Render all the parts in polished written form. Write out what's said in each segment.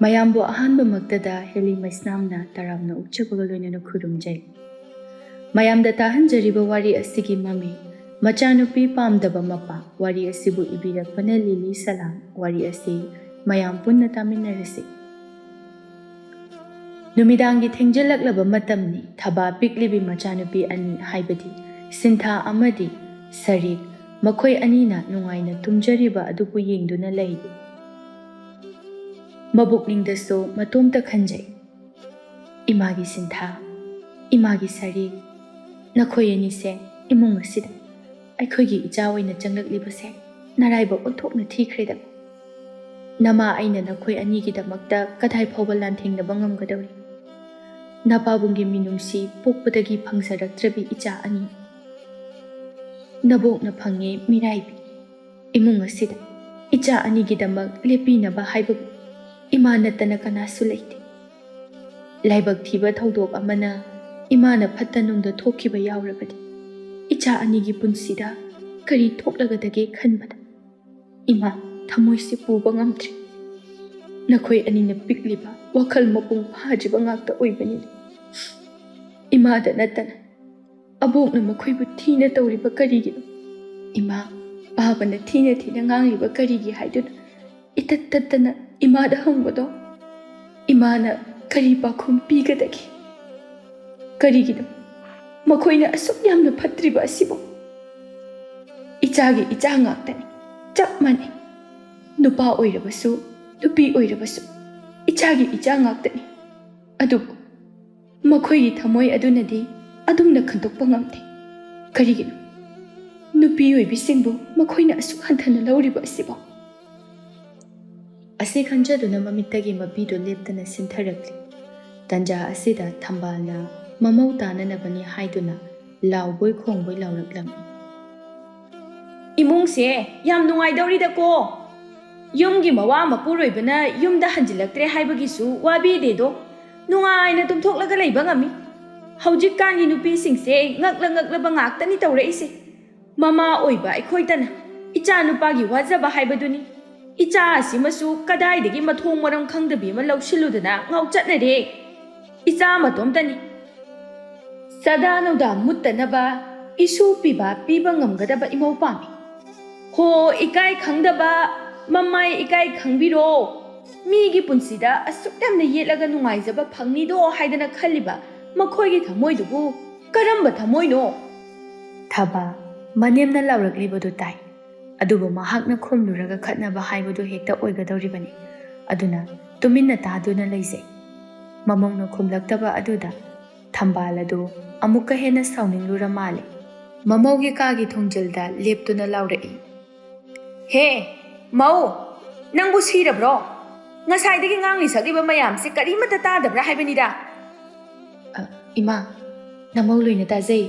ꯃꯌꯥꯝꯕꯨ ꯑꯍꯥꯟꯕꯃꯛꯇꯗ ꯍꯦꯂꯤ ꯃꯩꯁꯅꯥꯝꯅ ꯇꯔꯥꯝꯅ ꯑꯣꯛꯆꯕꯒ ꯂꯣꯏꯅꯅ ꯈꯨꯔꯨꯝꯖꯩ꯫ ꯃꯌꯥꯝꯗ ꯇꯥꯍꯟꯖꯔꯤꯕ ꯋꯥꯔꯤ ꯑꯁꯤꯒꯤ ꯃꯃꯤꯡ ꯃꯆꯥꯅꯨꯄꯤ ꯄꯥꯝꯗꯕ ꯃꯄꯥ ꯋꯥꯔꯤ ꯑꯁꯤꯕꯨ ꯏꯕꯤꯔꯛꯄꯅ ꯂꯤꯂꯤ ꯁꯂꯥꯝ꯫ ꯋꯥꯔꯤ ꯑꯁꯤ ꯃꯌꯥꯝ ꯄꯨꯟꯅ ꯇꯥꯃꯤꯟꯅꯔꯁꯤ꯫ ꯅꯨꯃꯤꯗꯥꯡꯒꯤ ꯊꯦꯡꯖꯤꯜꯂꯛꯂꯕ ꯃꯇꯝꯅꯤ꯫ ꯊꯕꯥ ꯄꯤꯛꯂꯤꯕꯤ ꯃꯆꯥꯅꯨꯄꯤ ꯑꯅꯤ ꯍꯥꯏꯕꯗꯤ ꯁꯤꯟꯊꯥ ꯑꯃꯗꯤ ꯁꯔꯤꯛ ꯃꯈꯣꯏ ꯑꯅꯤꯅ ꯅꯨꯡꯉꯥꯏꯅ ꯇꯨꯝꯖꯔꯤꯕ ꯑꯗꯨꯕꯨ ꯌꯦꯡꯗꯨꯅ ꯂꯩꯔꯤ꯫ ꯃꯕꯨꯛꯅꯤꯡꯗꯁꯨ ꯃꯇꯣꯝꯇ ꯈꯟꯖꯩ, ꯏꯃꯥꯒꯤ ꯁꯤꯟꯊꯥ, ꯏꯃꯥꯒꯤ ꯁꯔꯤꯛ, ꯅꯈꯣꯏ ꯑꯅꯤꯁꯦ ꯏꯃꯨꯡ ꯑꯁꯤꯗ ꯑꯩꯈꯣꯏꯒꯤ ꯏꯆꯥ ꯑꯣꯏꯅ ꯆꯪꯂꯛꯂꯤꯕꯁꯦ ꯅꯔꯥꯏꯕꯛ ꯑꯣꯟꯊꯣꯛꯅ ꯊꯤꯈ꯭ꯔꯦꯗ꯫ ꯅꯃꯥ ꯑꯩꯅ ꯅꯈꯣꯏ ꯑꯅꯤꯒꯤꯗꯃꯛꯇ ꯀꯗꯥꯏ ꯐꯥꯎꯕ ꯂꯥꯟꯊꯦꯡꯅꯕ ꯉꯝꯒꯗꯧꯔꯤ? ꯅꯄꯥꯕꯨꯡꯒꯤ ꯃꯤꯅꯨꯡꯁꯤ ꯄꯣꯛꯄꯗꯒꯤ ꯐꯪꯖꯔꯛꯇ꯭ꯔꯕꯤ ꯏꯆꯥ ꯑꯅꯤ, ꯅꯕꯣꯛꯅ ꯐꯪꯉꯦ ꯃꯤꯔꯥꯏꯕꯤ꯫ ꯏꯃꯨꯡ ꯑꯁꯤꯗ ꯏꯆꯥ ꯑꯅꯤꯒꯤꯗꯃꯛ ꯂꯦꯞꯄꯤꯅꯕ ꯍꯥꯏꯕꯕꯨ ꯏꯃꯥ ꯅꯠꯇꯅ ꯀꯅꯥꯁꯨ ꯂꯩꯇꯦ꯫ ꯂꯥꯏꯕꯛ ꯊꯤꯕ ꯊꯧꯗꯣꯛ ꯑꯃꯅ ꯏꯃꯥꯅ ꯐꯠꯇ ꯅꯨꯡꯗ ꯊꯣꯛꯈꯤꯕ ꯌꯥꯎꯔꯕꯗꯤ ꯏꯆꯥ ꯑꯅꯤꯒꯤ ꯄꯨꯟꯁꯤꯗ ꯀꯔꯤ ꯊꯣꯛꯂꯒꯗꯒꯦ ꯈꯟꯕꯗ ꯏꯃꯥ ꯊꯃꯣꯏꯁꯤ ꯄꯨꯕ ꯉꯝꯗ꯭ꯔꯦ꯫ ꯅꯈꯣꯏ ꯑꯅꯤꯅ ꯄꯤꯛꯂꯤꯕ ꯋꯥꯈꯜ ꯃꯄꯨꯡ ꯐꯥꯗ꯭ꯔꯤꯕ ꯉꯥꯛꯇ ꯑꯣꯏꯕꯅꯤꯅ ꯏꯃꯥꯗ ꯅꯠꯇꯅ ꯑꯕꯣꯛꯅ ꯃꯈꯣꯏꯕꯨ ꯊꯤꯅ ꯇꯧꯔꯤꯕ ꯀꯔꯤꯒꯤꯅꯣ? ꯏꯃꯥ ꯕꯥꯕꯅ ꯊꯤꯅ ꯊꯤꯅ ꯉꯥꯡꯂꯤꯕ ꯀꯔꯤꯒꯤ ꯍꯥꯏꯗꯨꯅ ꯏꯇꯠ ꯇꯠꯇꯅ ꯏꯃꯥꯗ ꯍꯪꯕꯗꯣ ꯏꯃꯥꯅ ꯀꯔꯤ ꯄꯥꯎꯈꯨꯝ ꯄꯤꯒꯗꯒꯦ? ꯀꯔꯤꯒꯤꯅꯣ ꯃꯈꯣꯏꯅ ꯑꯁꯨꯛ ꯌꯥꯝꯅ ꯐꯠꯇ꯭ꯔꯤꯕ ꯑꯁꯤꯕꯨ? ꯏꯆꯥꯒꯤ ꯏꯆꯥ ꯉꯥꯛꯇꯅꯤ, ꯆꯞ ꯃꯥꯟꯅꯩ꯫ ꯅꯨꯄꯥ ꯑꯣꯏꯔꯕꯁꯨ ꯅꯨꯄꯤ ꯑꯣꯏꯔꯕꯁꯨ ꯏꯆꯥꯒꯤ ꯏꯆꯥ ꯉꯥꯛꯇꯅꯤ꯫ ꯑꯗꯨꯕꯨ ꯃꯈꯣꯏꯒꯤ ꯊꯃꯣꯏ ꯑꯗꯨꯅꯗꯤ ꯑꯗꯨꯝꯅ ꯈꯟꯗꯣꯛꯄ ꯉꯝꯗꯦ꯫ ꯀꯔꯤꯒꯤꯅꯣ ꯅꯨꯄꯤ ꯑꯣꯏꯕꯤꯁꯤꯡꯕꯨ ꯃꯈꯣꯏꯅ ꯑꯁꯨꯛ ꯍꯟꯊꯅ ꯂꯧꯔꯤꯕ ꯑꯁꯤꯕꯣ? ꯑꯁꯤ ꯈꯟꯖꯗꯨꯅ ꯃꯃꯤꯠꯇꯒꯤ ꯃꯄꯤꯗꯨ ꯂꯦꯞꯇꯅ ꯁꯤꯟꯊꯔꯛꯂꯤ꯫ ꯇꯟꯖꯥ ꯑꯁꯤꯗ ꯊꯝꯕꯥꯜꯅ ꯃꯃꯧ ꯇꯥꯅꯅꯕꯅꯤ ꯍꯥꯏꯗꯨꯅ ꯂꯥꯎꯕꯣꯏ ꯈꯣꯡꯕꯣꯏ ꯂꯥꯎꯔꯛꯂꯝꯃꯤ꯫ ꯏꯃꯨꯡꯁꯦ ꯌꯥꯝ ꯅꯨꯡꯉꯥꯏꯗꯧꯔꯤꯗꯀꯣ꯫ ꯌꯨꯝꯒꯤ ꯃꯋꯥ ꯃꯄꯨꯔꯣꯏꯕꯅ ꯌꯨꯝꯗ ꯍꯟꯖꯤꯜꯂꯛꯇ꯭ꯔꯦ ꯍꯥꯏꯕꯒꯤꯁꯨ ꯋꯥꯕꯤꯗꯦꯗꯣ꯫ ꯅꯨꯡꯉꯥꯏꯅ ꯇꯨꯝꯊꯣꯛꯂꯒ ꯂꯩꯕ ꯉꯝꯃꯤ꯫ ꯍꯧꯖꯤꯛꯀꯥꯟꯒꯤ ꯅꯨꯄꯤꯁꯤꯡꯁꯦ ꯉꯛꯂꯕ ꯉꯥꯛꯇꯅꯤ ꯇꯧꯔꯛꯏꯁꯦ꯫ ꯃꯃꯥ ꯑꯣꯏꯕ ꯑꯩꯈꯣꯏꯇꯅ ꯏꯆꯥ ꯅꯨꯄꯥꯒꯤ ꯋꯥꯖꯕ ꯍꯥꯏꯕꯗꯨꯅꯤ꯫ ꯏꯆꯥ ꯑꯁꯤꯃꯁꯨ ꯀꯗꯥꯏꯗꯒꯤ ꯃꯊꯣꯡ ꯃꯔꯝ ꯈꯪꯗꯕꯤ ꯑꯃ ꯂꯧꯁꯤꯜꯂꯨꯗꯅ ꯉꯥꯎꯆꯠꯅꯔꯦ꯫ ꯏꯆꯥ ꯃꯇꯣꯝꯇꯅꯤ꯫ ꯆꯗꯥ ꯅꯧꯗꯥ ꯃꯨꯠꯇꯅꯕ ꯏꯁꯨ ꯄꯤꯕ ꯄꯤꯕ ꯉꯝꯒꯗꯕ ꯏꯃꯧ ꯄꯥꯝꯃꯤ꯫ ꯍꯣ ꯏꯀꯥꯏ ꯈꯪꯗꯕ ꯃꯃꯥꯏ ꯏꯀꯥꯏ ꯈꯪꯕꯤꯔꯣ꯫ ꯃꯤꯒꯤ ꯄꯨꯟꯁꯤꯗ ꯑꯁꯨꯛ ꯌꯥꯝꯅ ꯌꯦꯠꯂꯒ ꯅꯨꯡꯉꯥꯏꯖꯕ ꯐꯪꯅꯤꯗꯣ ꯍꯥꯏꯗꯅ ꯈꯜꯂꯤꯕ ꯃꯈꯣꯏꯒꯤ ꯊꯃꯣꯏꯗꯨꯕꯨ ꯀꯔꯝꯕ ꯊꯃꯣꯏꯅꯣ? ꯊꯕꯥ ꯃꯅꯦꯝꯅ ꯂꯥꯎꯔꯛꯂꯤꯕꯗꯨ ꯇꯥꯏ꯫ ꯑꯗꯨꯕꯨ ꯃꯍꯥꯛꯅ ꯈꯨꯝꯂꯨꯔꯒ ꯈꯠꯅꯕ ꯍꯥꯏꯕꯗꯨ ꯍꯦꯛꯇ ꯑꯣꯏꯒꯗꯧꯔꯤꯕꯅꯤ꯫ ꯑꯗꯨꯅ ꯇꯨꯃꯤꯟꯅ ꯇꯥꯗꯨꯅ ꯂꯩꯖꯩ꯫ ꯃꯃꯧꯅ ꯈꯨꯝꯂꯛꯇꯕ ꯑꯗꯨꯗ ꯊꯝꯕꯥꯜ ꯑꯗꯨ ꯑꯃꯨꯛꯀ ꯍꯦꯟꯅ ꯁꯥꯎꯅꯤꯡꯂꯨꯔ ꯃꯥꯜꯂꯦ꯫ ꯃꯃꯧꯒꯤ ꯀꯥꯒꯤ ꯊꯣꯡꯖꯤꯜꯗ ꯂꯦꯞꯇꯨꯅ ꯂꯥꯎꯔꯛꯏ, ꯍꯦ ꯃꯧ, ꯅꯪꯕꯨ ꯁꯤꯔꯕ꯭ꯔꯣ? ꯉꯁꯥꯏꯗꯒꯤ ꯉꯥꯡꯂꯤ ꯁꯛꯂꯤꯕ ꯃꯌꯥꯝꯁꯦ ꯀꯔꯤꯃꯠꯇ ꯇꯥꯗꯕ꯭ꯔꯥ ꯍꯥꯏꯕꯅꯤꯗ꯫ ꯏꯃꯥ, ꯅꯃꯧ ꯂꯣꯏꯅ ꯇꯥꯖꯩ꯫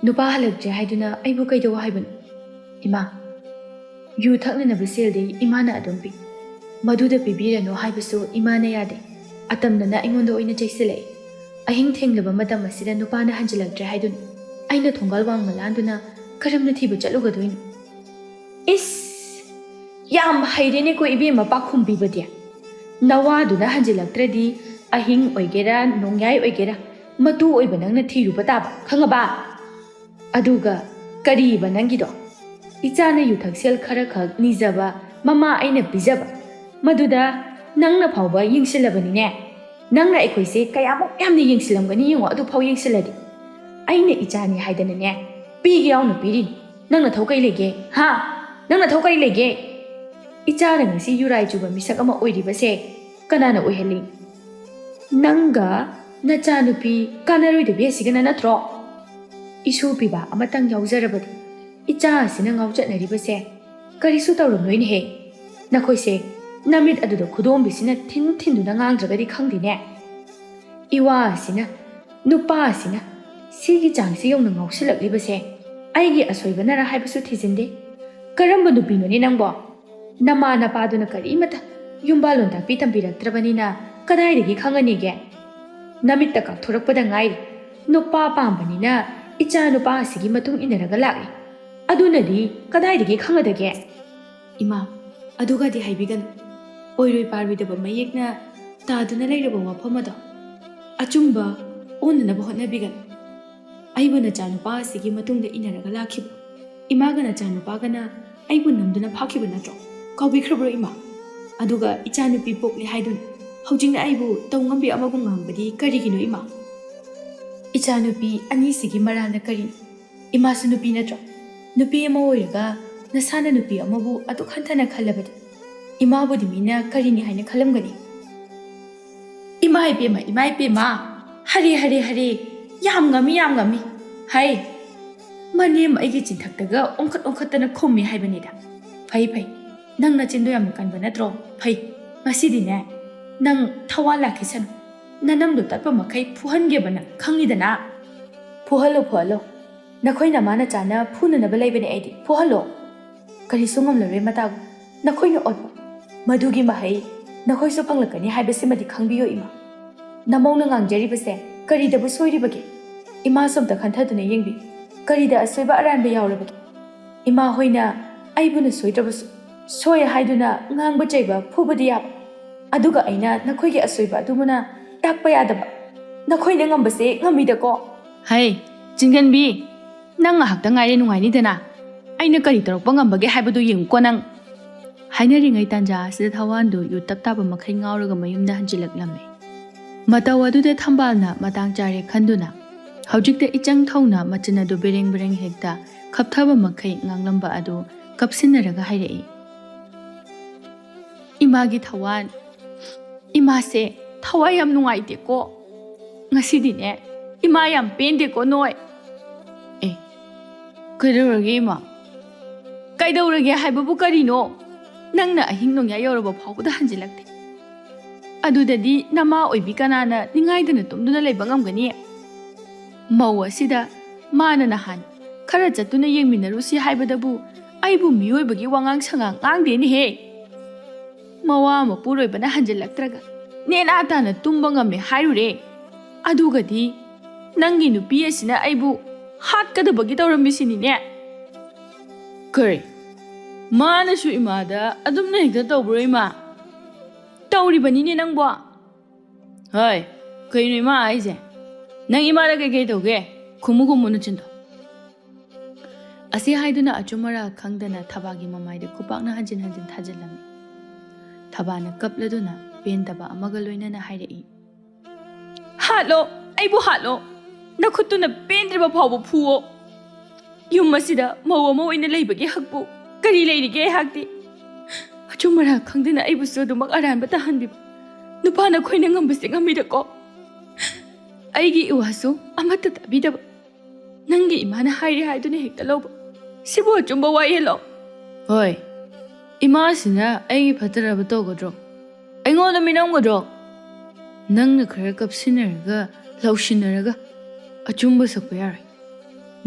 ꯅꯨꯄꯥ ꯍꯜꯂꯛꯇ꯭ꯔꯦ ꯍꯥꯏꯗꯨꯅ ꯑꯩꯕꯨ ꯀꯩꯗꯧ ꯍꯥꯏꯕꯅꯣ? ꯏꯃꯥ, ꯌꯨ ꯊꯛꯅꯅꯕ ꯁꯦꯜꯗꯤ ꯏꯃꯥꯅ ꯑꯗꯨꯝ ꯄꯤ꯫ ꯃꯗꯨꯗ ꯄꯤꯕꯤꯔꯅꯨ ꯍꯥꯏꯕꯁꯨ ꯏꯃꯥꯅ ꯌꯥꯗꯦ꯫ ꯑꯇꯝꯅꯅ ꯑꯩꯉꯣꯟꯗ ꯑꯣꯏꯅ ꯆꯩꯁꯤꯜꯂꯛꯏ꯫ ꯑꯍꯤꯡ ꯊꯦꯡꯂꯕ ꯃꯇꯝ ꯑꯁꯤꯗ ꯅꯨꯄꯥꯅ ꯍꯟꯖꯤꯜꯂꯛꯇ꯭ರೆ ꯍꯥꯏꯗꯨꯅ ꯑꯩꯅ ꯊꯣꯡꯒꯥꯜ ꯋꯥꯡꯃ ꯂꯥꯟꯗꯨꯅ ꯀꯔꯝꯅ ꯊꯤꯕ ꯆꯠꯂꯨꯒꯗꯣꯏꯅꯣ? ꯏꯁ, ꯌꯥꯝ ꯍꯩꯔꯦꯅꯦꯀꯣ ꯏꯕꯦꯝꯃ ꯄꯥꯈꯨꯝ ꯄꯤꯕꯗꯤ꯫ ꯅꯋꯥꯗꯨꯅ ꯍꯟꯖꯤꯜꯂꯛꯇ꯭ꯔꯗꯤ ꯑꯍꯤꯡ ꯑꯣꯏꯒꯦꯔꯥ ꯅꯣꯡꯌꯥꯏ ꯑꯣꯏꯒꯦꯔꯥ ꯃꯇꯨ ꯑꯣꯏꯕ ꯅꯪꯅ ꯊꯤꯔꯨꯕ ꯇꯥꯕ, ꯈꯪꯉꯕ? ꯑꯗꯨꯒ ꯀꯔꯤꯕ ꯅꯪꯒꯤꯗꯣ? ꯏꯆꯥꯅ ꯌꯨꯊꯛꯁꯦꯜ ꯈꯔ ꯈꯛ ꯅꯤꯖꯕ ꯃꯃꯥ ꯑꯩꯅ ꯄꯤꯖꯕ, ꯃꯗꯨꯗ ꯅꯪꯅ ꯐꯥꯎꯕ ꯌꯦꯡꯁꯤꯜꯂꯕꯅꯤꯅꯦ꯫ ꯅꯪꯅ ꯑꯩꯈꯣꯏꯁꯦ ꯀꯌꯥꯃꯨꯛ ꯌꯥꯝꯅ ꯌꯦꯡꯁꯤꯜꯂꯝꯒꯅꯤ ꯌꯦꯡꯉꯣ ꯑꯗꯨꯐꯥꯎ ꯌꯦꯡꯁꯤꯜꯂꯗꯤ꯫ ꯑꯩꯅ ꯏꯆꯥꯅꯤ ꯍꯥꯏꯗꯅꯅꯦ ꯄꯤꯒꯦ ꯌꯥꯎꯅ ꯄꯤꯔꯤꯅꯤ꯫ ꯅꯪꯅ ꯊꯧ ꯀꯩ ꯂꯩꯒꯦ? ꯍꯥ? ꯅꯪꯅ ꯊꯧ ꯀꯩ ꯂꯩꯒꯦ? ꯏꯆꯥꯅ ꯉꯁꯤ ꯌꯨꯔꯥꯏ ꯆꯨꯕ ミꯁꯛ ꯑꯃ ꯑꯣꯏꯔꯤꯕꯁꯦ ꯀꯅꯥꯅ ꯑꯣꯏꯍꯜꯂꯤ? ꯅꯪꯒ ꯅꯆꯥꯅꯨꯄꯤ ꯀꯥꯟꯅꯔꯣꯏꯗꯕꯤ ꯑꯁꯤꯒꯅ ꯅꯠꯇ꯭ꯔꯣ? ꯏꯁꯨ ꯄꯤꯕ ꯑꯃꯇꯪ ꯌꯥꯎꯖꯔꯕꯗꯤ ꯏꯆꯥ ꯑꯁꯤꯅ ꯉꯥꯎꯆꯠꯅꯔꯤꯕꯁꯦ ꯀꯔꯤꯁꯨ ꯇꯧꯔꯝꯂꯣꯏꯅꯦꯍꯦ꯫ ꯅꯈꯣꯏꯁꯦ ꯅꯃꯤꯠ ꯑꯗꯨꯗ ꯈꯨꯗꯣꯝꯕꯤꯁꯤꯅ ꯊꯤꯟꯗꯨꯅ ꯉꯥꯡꯗ꯭ꯔꯒꯗꯤ ꯈꯪꯗꯦꯅꯦ꯫ ꯏꯋꯥ ꯑꯁꯤꯅ, ꯅꯨꯄꯥ ꯑꯁꯤꯅ ꯁꯤꯒꯤ ꯆꯥꯡꯁꯤ ꯌꯧꯅ ꯉꯥꯎꯁꯤꯜꯂꯛꯂꯤꯕꯁꯦ ꯑꯩꯒꯤ ꯑꯁꯣꯏꯕꯅꯔ ꯍꯥꯏꯕꯁꯨ ꯊꯤꯖꯤꯟꯗꯦ꯫ ꯀꯔꯝꯕ ꯅꯨꯄꯤꯅꯣꯅꯦ ꯅꯪꯕꯣ? ꯅꯃꯥ ꯅꯄꯥꯗꯨꯅ ꯀꯔꯤꯃꯠꯇ ꯌꯨꯝꯕꯥꯜꯂꯣꯟ ꯇꯥꯛꯄꯤ ꯇꯝꯕꯤꯔꯛꯇ꯭ꯔꯕꯅꯤꯅ ꯀꯗꯥꯏꯗꯒꯤ ꯈꯪꯉꯅꯤꯒꯦ? ꯅꯃꯤꯠꯇ ꯀꯥꯎꯊꯣꯔꯛꯄꯗ ꯉꯥꯏꯔꯤ꯫ ꯅꯨꯄꯥ ꯄꯥꯝꯕꯅꯤꯅ ꯏꯆꯥ ꯅꯨꯄꯥ ꯑꯁꯤꯒꯤ ꯃꯇꯨꯡ ꯏꯟꯅꯔꯒ ꯂꯥꯛꯏ꯫ ꯑꯗꯨꯅꯗꯤ ꯀꯗꯥꯏꯗꯒꯤ ꯈꯪꯒꯗꯒꯦ? ꯏꯃꯥ, ꯑꯗꯨꯒꯗꯤ ꯍꯥꯏꯕꯤꯒꯅꯨ꯫ ꯑꯣꯏꯔꯣꯏ ꯄꯥꯔꯣꯏꯗꯕ ꯃꯌꯦꯛꯅ ꯇꯥꯗꯨꯅ ꯂꯩꯔꯕ ꯋꯥꯐꯝ ꯑꯗꯣ ꯑꯆꯨꯝꯕ ꯑꯣꯟꯅꯅꯕ ꯍꯣꯠꯅꯕꯤꯒꯅꯨ ꯑꯩꯕꯨ ꯅꯆꯥꯅꯨꯄꯥ ꯑꯁꯤꯒꯤ ꯃꯇꯨꯡꯗ ꯏꯟꯅꯔꯒ ꯂꯥꯛꯈꯤꯕ ꯏꯃꯥꯒ ꯅꯆꯥꯅꯨꯄꯥꯒꯅ ꯑꯩꯕꯨ ꯅꯝꯗꯨꯅ ꯐꯥꯈꯤꯕ ꯅꯠꯇ꯭ꯔꯣ ꯀꯥꯎꯕꯤꯈ꯭ꯔꯕ꯭ꯔꯣ ꯏꯃꯥ ꯑꯗꯨꯒ ꯏꯆꯥꯅꯨꯄꯤ ꯄꯣꯛꯂꯦ ꯍꯥꯏꯗꯨꯅ ꯍꯧꯖꯤꯛꯅ ꯑꯩꯕꯨ ꯇꯧꯉꯝꯕꯤ ꯑꯃꯕꯨ ꯉꯥꯡꯕꯗꯤ ꯀꯔꯤꯒꯤꯅꯣ ꯏꯃꯥ ꯏꯆꯥꯅꯨꯄꯤ ꯑꯅꯤꯁꯤꯒꯤ ꯃꯔꯥꯜꯅ ꯀꯔꯤꯅꯣ ꯏꯃꯥꯁꯨ ꯅꯨꯄꯤ ꯅꯠꯇ꯭ꯔꯣ ꯅꯨꯄꯤ ꯑꯃ ꯑꯣꯏꯔꯒ ꯅꯁꯥꯅ ꯅꯨꯄꯤ ꯑꯃꯕꯨ ꯑꯗꯨꯛ ꯍꯟꯊꯅ ꯈꯜꯂꯕꯗꯤ ꯏꯃꯥꯕꯨꯗꯤ ꯃꯤꯅ ꯀꯔꯤꯅꯤ ꯍꯥꯏꯅ ꯈꯜꯂꯝꯒꯅꯤ ꯏꯃꯥ ꯏꯄꯦꯝꯃ ꯍꯔꯦ ꯍꯔꯦ ꯍꯔꯦ ꯌꯥꯝ ꯉꯝꯃꯤ ꯍꯩ ꯃꯅꯦꯝ ꯑꯩꯒꯤ ꯆꯤꯟꯊꯛꯇꯒ ꯑꯣꯟꯈꯠꯇꯅ ꯈꯨꯝꯃꯤ ꯍꯥꯏꯕꯅꯤꯗ ꯐꯩ ꯅꯪ ꯅꯆꯤꯟꯗꯣ ꯌꯥꯝꯅ ꯀꯟꯕ ꯅꯠꯇ꯭ꯔꯣ ꯐꯩ ꯉꯁꯤꯗꯤꯅꯦ ꯅꯪ ꯊꯋꯥꯟ ꯂꯥꯛꯈꯤꯁꯅꯨ ꯅꯅꯝꯗꯣ ꯇꯠꯄ ꯃꯈꯩ ꯐꯨꯍꯟꯒꯦꯕ ꯅꯪ ꯈꯪꯉꯤꯗꯅ ꯐꯨꯍꯜꯂꯣ ꯅꯈꯣꯏ ꯅꯃꯥꯅ ꯆꯥꯅ ꯐꯨꯅꯅꯕ ꯂꯩꯕꯅꯦ ꯑꯩꯗꯤ ꯐꯨꯍꯜꯂꯣ ꯀꯔꯤꯁꯨ ꯉꯝꯂꯔꯣꯏ ꯃꯇꯥꯕꯨ ꯅꯈꯣꯏꯅ ꯑꯣꯠꯄ ꯃꯗꯨꯒꯤ ꯃꯍꯩ ꯅꯈꯣꯏꯁꯨ ꯐꯪꯂꯛꯀꯅꯤ ꯍꯥꯏꯕꯁꯤꯃꯗꯤ ꯈꯪꯕꯤꯌꯨ ꯏꯃꯥ ꯅꯃꯧꯅ ꯉꯥꯡꯖꯔꯤꯕꯁꯦ ꯀꯔꯤꯗꯕꯨ ꯁꯣꯏꯔꯤꯕꯒꯦ ꯏꯃꯥꯁꯨ ꯑꯝꯇ ꯈꯟꯊꯗꯨꯅ ꯌꯦꯡꯕꯤꯌꯨ ꯀꯔꯤꯗ ꯑꯁꯣꯏꯕ ꯑꯔꯥꯟꯕ ꯌꯥꯎꯔꯕꯒꯦ ꯏꯃꯥ ꯍꯣꯏꯅ ꯑꯩꯕꯨꯅ ꯁꯣꯏꯗ꯭ꯔꯕꯁꯨ ꯁꯣꯏ ꯍꯥꯏꯗꯨꯅ ꯉꯥꯡꯕ ꯆꯩꯕ ꯐꯨꯕꯗꯤ ꯌꯥꯕ ꯑꯗꯨꯒ ꯑꯩꯅ ꯅꯈꯣꯏꯒꯤ ꯑꯁꯣꯏꯕ ꯑꯗꯨꯃꯅ ꯇꯥꯛꯄ ꯌꯥꯗꯕ ꯅꯈꯣꯏꯅ ꯉꯝꯕꯁꯦ ꯉꯝꯃꯤꯗꯀꯣ ꯍꯩ ꯆꯤꯡꯒꯟꯕꯤ ꯅꯪ ꯉꯥꯏꯍꯥꯛꯇ ꯉꯥꯏꯔꯦ ꯅꯨꯡꯉꯥꯏꯅꯤꯗꯅ ꯑꯩꯅ ꯀꯔꯤ ꯇꯧꯔꯛꯄ ꯉꯝꯕꯒꯦ ꯍꯥꯏꯕꯗꯨ ꯌꯦꯡꯉꯨꯀꯣ ꯅꯪ ꯍꯥꯏꯅꯔꯤꯉꯩ ꯇꯥꯟꯖꯥ ꯑꯁꯤꯗ ꯊꯋꯥꯟꯗꯨ ꯌꯨ ꯇꯞ ꯇꯥꯕ ꯃꯈꯩ ꯉꯥꯎꯔꯒ ꯃꯌꯨꯝꯗ ꯍꯟꯖꯤꯜꯂꯛꯂꯝꯃꯤ ꯃꯇꯧ ꯑꯗꯨꯗ ꯊꯝꯕꯥꯜꯅ ꯃꯇꯥꯡ ꯆꯥꯔꯦ ꯈꯟꯗꯨꯅ ꯍꯧꯖꯤꯛꯇ ꯏꯆꯪ ꯊꯧꯅ ꯃꯆꯤꯟ ꯑꯗꯨ ꯕꯦꯔꯦꯡ ꯍꯦꯛꯇ ꯈꯞꯊꯕ ꯃꯈꯩ ꯉꯥꯡꯂꯝꯕ ꯑꯗꯨ ꯀꯞꯁꯤꯟꯅꯔꯒ ꯍꯥꯏꯔꯛꯏ ꯏꯃꯥꯒꯤ ꯊꯋꯥꯟ ꯏꯃꯥꯁꯦ ꯊꯋꯥꯏ ꯌꯥꯝ ꯅꯨꯡꯉꯥꯏꯇꯦꯀꯣ ꯉꯁꯤꯗꯤꯅꯦ ꯏꯃꯥ ꯌꯥꯝ ꯄꯦꯟꯗꯦꯀꯣ ꯅꯣꯏ ꯀꯩꯗꯧꯔꯒꯦ ꯏꯃꯥ ꯀꯩꯗꯧꯔꯒꯦ ꯍꯥꯏꯕꯕꯨ ꯀꯔꯤꯅꯣ ꯅꯪꯅ ꯑꯍꯤꯡ ꯅꯣꯡꯌꯥꯏ ꯌꯧꯔꯕ ꯐꯥꯎꯕꯗ ꯍꯟꯖꯤꯜꯂꯛꯇꯦ ꯑꯗꯨꯗꯗꯤ ꯅꯃꯥ ꯑꯣꯏꯕꯤ ꯀꯅꯥꯅ ꯅꯤꯡꯉꯥꯏꯗꯅ ꯇꯨꯝꯗꯨꯅ ꯂꯩꯕ ꯉꯝꯒꯅꯤ ꯃꯧ ꯑꯁꯤꯗ ꯃꯥꯅ ꯅꯍꯥꯟ ꯈꯔ ꯆꯠꯇꯨꯅ ꯌꯦꯡꯃꯤꯟꯅꯔꯨꯁꯤ ꯍꯥꯏꯕꯗꯕꯨ ꯑꯩꯕꯨ ꯃꯤꯑꯣꯏꯕꯒꯤ ꯋꯥꯉꯥꯡ ꯁꯉꯥꯡ ꯉꯥꯡꯗꯦꯅꯦꯍꯦ ꯃꯋꯥ ꯃꯄꯨꯔꯣꯏꯕꯅ ꯍꯟꯖꯤꯜꯂꯛꯇ꯭ꯔꯒ ꯅꯦꯅꯥ ꯇꯥꯅ ꯇꯨꯝꯕ ꯉꯝꯃꯦ ꯍꯥꯏꯔꯨꯔꯦ ꯑꯗꯨꯒꯗꯤ ꯅꯪꯒꯤ ꯅꯨꯄꯤ ꯑꯁꯤꯅ ꯑꯩꯕꯨ ꯍꯥꯠꯀꯗꯕꯒꯤ ꯇꯧꯔꯝꯃꯤꯁꯤꯅꯤꯅꯦ ꯀꯔꯤ ꯃꯥꯅꯁꯨ ꯏꯃꯥꯗ ꯑꯗꯨꯝꯅ ꯍꯦꯛꯇ ꯇꯧꯕ꯭ꯔꯣ ꯏꯃꯥ ꯇꯧꯔꯤꯕꯅꯤꯅꯦ ꯅꯪꯕꯣ ꯍꯣꯏ ꯀꯩꯅꯣ ꯏꯃꯥ ꯑꯩꯁꯦ ꯅꯪ ꯏꯃꯥꯗ ꯀꯩꯀꯩ ꯇꯧꯒꯦ ꯈꯨꯝꯃꯨ ꯅꯆꯤꯟꯗꯣ ꯑꯁꯤ ꯍꯥꯏꯗꯨꯅ ꯑꯆꯨꯝ ꯑꯔꯥꯛ ꯈꯪꯗꯅ ꯊꯕꯥꯒꯤ ꯃꯃꯥꯏꯗ ꯈꯨꯄꯥꯛꯅ ꯍꯟꯖꯤꯟ ꯊꯥꯖꯤꯜꯂꯝꯃꯤ ꯊꯕꯥꯅ ꯀꯞꯂꯗꯨꯅ ꯄꯦꯟꯗꯕ ꯑꯃꯒ ꯂꯣꯏꯅꯅ ꯍꯥꯏꯔꯛꯏ ꯍꯥꯠꯂꯣ ꯑꯩꯕꯨ ꯍꯥꯠꯂꯣ ꯅꯈꯨꯠꯇꯨꯅ ꯄꯦꯟꯗ꯭ꯔꯤꯕ ꯐꯥꯎꯕ ꯐꯨꯋꯣ ꯌꯨꯝ ꯑꯁꯤꯗ ꯃꯧ ꯑꯃ ꯑꯣꯏꯅ ꯂꯩꯕꯒꯤ ꯍꯛꯄꯨ ꯀꯔꯤ ꯂꯩꯔꯤꯒꯦ ꯑꯩꯍꯥꯛꯇꯤ ꯑꯆꯨꯝ ꯑꯔꯥꯛ ꯈꯪꯗꯅ ꯑꯩꯕꯨꯁꯨ ꯑꯗꯨꯃꯛ ꯑꯔꯥꯟꯕ ꯇꯥꯍꯟꯕꯤꯕ ꯅꯨꯄꯥꯅ ꯑꯩꯈꯣꯏꯅ ꯉꯝꯕꯁꯦ ꯉꯝꯃꯤꯗꯀꯣ ꯑꯩꯒꯤ ꯏꯋꯥꯁꯨ ꯑꯃꯠꯇ ꯇꯥꯕꯤꯗꯕ ꯅꯪꯒꯤ ꯏꯃꯥꯅ ꯍꯥꯏꯔꯦ ꯍꯥꯏꯗꯨꯅ ꯍꯦꯛꯇ ꯂꯧꯕ ꯁꯤꯕꯨ ꯑꯆꯨꯝꯕ ꯋꯥꯌꯦꯜꯂꯣ ꯍꯣꯏ ꯏꯃꯥꯁꯤꯅ ꯑꯩꯒꯤ ꯐꯠꯇꯔꯕ ꯇꯧꯒꯗ꯭ꯔꯣ ꯑꯩꯉꯣꯟꯗ ꯃꯤꯅꯝꯒꯗ꯭ꯔꯣ ꯅꯪꯅ ꯈꯔ ꯀꯞꯁꯤꯟꯅꯔꯒ ꯂꯧꯁꯤꯟꯅꯔꯒ ꯑꯆꯨꯝꯕ ꯁꯛꯄ ꯌꯥꯔꯣꯏ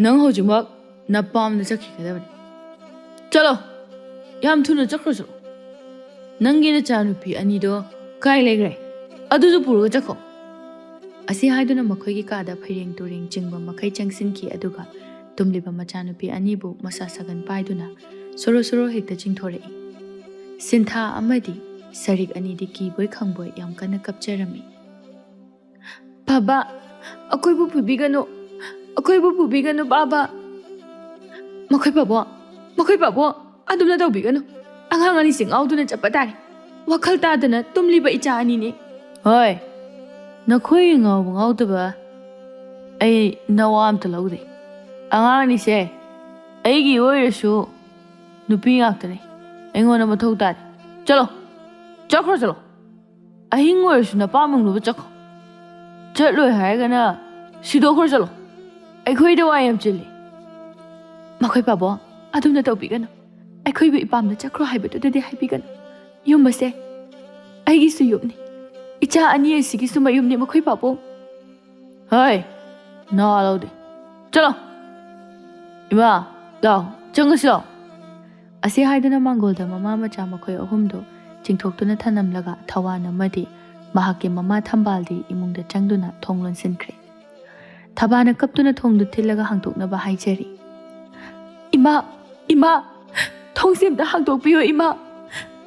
ꯅꯪ ꯍꯧꯖꯤꯛꯃꯛ ꯅꯄꯥꯝꯗ ꯆꯠꯈꯤꯒꯗꯕꯅꯤ ꯆꯠꯂꯣ ꯌꯥꯝ ꯊꯨꯅ ꯆꯠꯈ꯭ꯔꯣ ꯅꯪꯒꯤ ꯅꯆꯥꯅꯨꯄꯤ ꯑꯅꯤꯗꯣ ꯀꯥꯏ ꯂꯩꯈ꯭ꯔꯦ ꯑꯗꯨꯁꯨ ꯄꯨꯔꯒ ꯆꯠꯈꯣ ꯑꯁꯤ ꯍꯥꯏꯗꯨꯅ ꯃꯈꯣꯏꯒꯤ ꯀꯥꯗ ꯐꯩꯔꯦꯡ ꯇꯨꯔꯦꯡ ꯆꯤꯡꯕ ꯃꯈꯩ ꯆꯪꯁꯤꯟꯈꯤ ꯑꯗꯨꯒ ꯇꯨꯝꯂꯤꯕ ꯃꯆꯥꯅꯨꯄꯤ ꯑꯅꯤꯕꯨ ꯃꯁꯥ ꯁꯥꯒꯟ ꯄꯥꯏꯗꯨꯅ ꯁꯣꯔꯣ ꯍꯦꯛꯇ ꯆꯤꯡꯊꯣꯔꯛꯏ ꯁꯤꯟꯊꯥ ꯑꯃꯗꯤ ꯁꯔꯤꯛ ꯑꯅꯤꯗꯤ ꯀꯤꯕꯣꯏ ꯈꯪꯕꯣꯏ ꯌꯥꯝ ꯀꯟꯅ ꯀꯞꯆꯔꯝꯃꯤ ꯕꯥꯕꯥ ꯑꯩꯈꯣꯏꯕꯨ ꯄꯨꯕꯤꯒꯅꯨ ꯕꯥꯕꯥ ꯃꯈꯣꯏ ꯄꯥꯕꯣ ꯑꯗꯨꯝꯅ ꯇꯧꯕꯤꯒꯅꯨ ꯑꯉꯥꯡ ꯑꯅꯤꯁꯤ ꯉꯥꯎꯗꯨꯅ ꯆꯠꯄ ꯇꯥꯔꯦ ꯋꯥꯈꯜ ꯇꯥꯗꯅ ꯇꯨꯝꯂꯤꯕ ꯏꯆꯥ ꯑꯅꯤꯅꯦ ꯍꯣꯏ ꯅꯈꯣꯏꯒꯤ ꯉꯥꯎꯕ ꯉꯥꯎꯗꯕ ꯑꯩ ꯅꯋꯥ ꯑꯝꯇ ꯂꯧꯗꯦ ꯑꯉꯥꯡ ꯑꯅꯤꯁꯦ ꯑꯩꯒꯤ ꯑꯣꯏꯔꯁꯨ ꯅꯨꯄꯤ ꯉꯥꯛꯇꯅꯤ ꯑꯩꯉꯣꯟꯗ ꯃꯊꯧ ꯇꯥꯗꯦ ꯆꯠꯈ꯭ꯔꯣ ꯑꯍꯤꯡ ꯑꯣꯏꯔꯁꯨ ꯅꯄꯥꯝꯃꯨꯡꯅꯕ ꯆꯠꯈꯣ ꯆꯠꯂꯣꯏ ꯍꯥꯏꯔꯒꯅ ꯁꯤꯗꯣꯛꯈ꯭ꯔꯣ ꯆꯠꯂꯣ ꯑꯩꯈꯣꯏꯗ ꯋꯥ ꯌꯥꯝ ꯆꯤꯜꯂꯤ ꯃꯈꯣꯏ ꯄꯥꯕꯣ ꯑꯗꯨꯝꯅ ꯇꯧꯕꯤꯒꯅꯨ ꯑꯩꯈꯣꯏꯕꯨ ꯏꯄꯥꯝꯗ ꯆꯠꯈ꯭ꯔꯣ ꯍꯥꯏꯕꯗꯨꯗꯗꯤ ꯍꯥꯏꯕꯤꯒꯅꯨ ꯌꯨꯝ ꯑꯁꯦ ꯑꯩꯒꯤꯁꯨ ꯌꯨꯝꯅꯤ ꯏꯆꯥ ꯑꯅꯤ ꯑꯁꯤꯒꯤꯁꯨ ꯃꯌꯨꯝꯅꯤ ꯃꯈꯣꯏ ꯄꯥꯕꯣ ꯍꯣꯏ ꯅꯋꯥ ꯂꯧꯗꯦ ꯆꯠꯂꯣ ꯏꯃꯥ ꯂꯥꯎ ꯆꯪꯉꯁꯤ ꯂꯥꯎ ꯑꯁꯤ ꯍꯥꯏꯗꯨꯅ ꯃꯥꯡꯒꯣꯜꯗ ꯃꯃꯥ ꯃꯆꯥ ꯃꯈꯣꯏ ꯑꯍꯨꯝꯗꯨ ꯆꯤꯡꯊꯣꯛꯇꯨꯅ ꯊꯅꯝꯂꯒ ꯊꯋꯥꯟ ꯑꯃꯗꯤ ꯃꯍꯥꯛꯀꯤ ꯃꯃꯥ ꯊꯝꯕꯥꯜꯗꯤ ꯏꯃꯨꯡꯗ ꯆꯪꯗꯨꯅ ꯊꯣꯡ ꯂꯣꯟꯁꯤꯟꯈ꯭ꯔꯦ ꯊꯕꯥꯅ ꯀꯞꯇꯨꯅ ꯊꯣꯡꯗꯨ ꯊꯤꯜꯂꯒ ꯍꯥꯡꯗꯣꯛꯅꯕ ꯍꯥꯏꯖꯔꯤ ꯏꯃꯥ ꯊꯣꯡꯁꯦ ꯑꯝꯇ ꯍꯥꯡꯗꯣꯛꯄꯤꯌꯣ ꯏꯃꯥ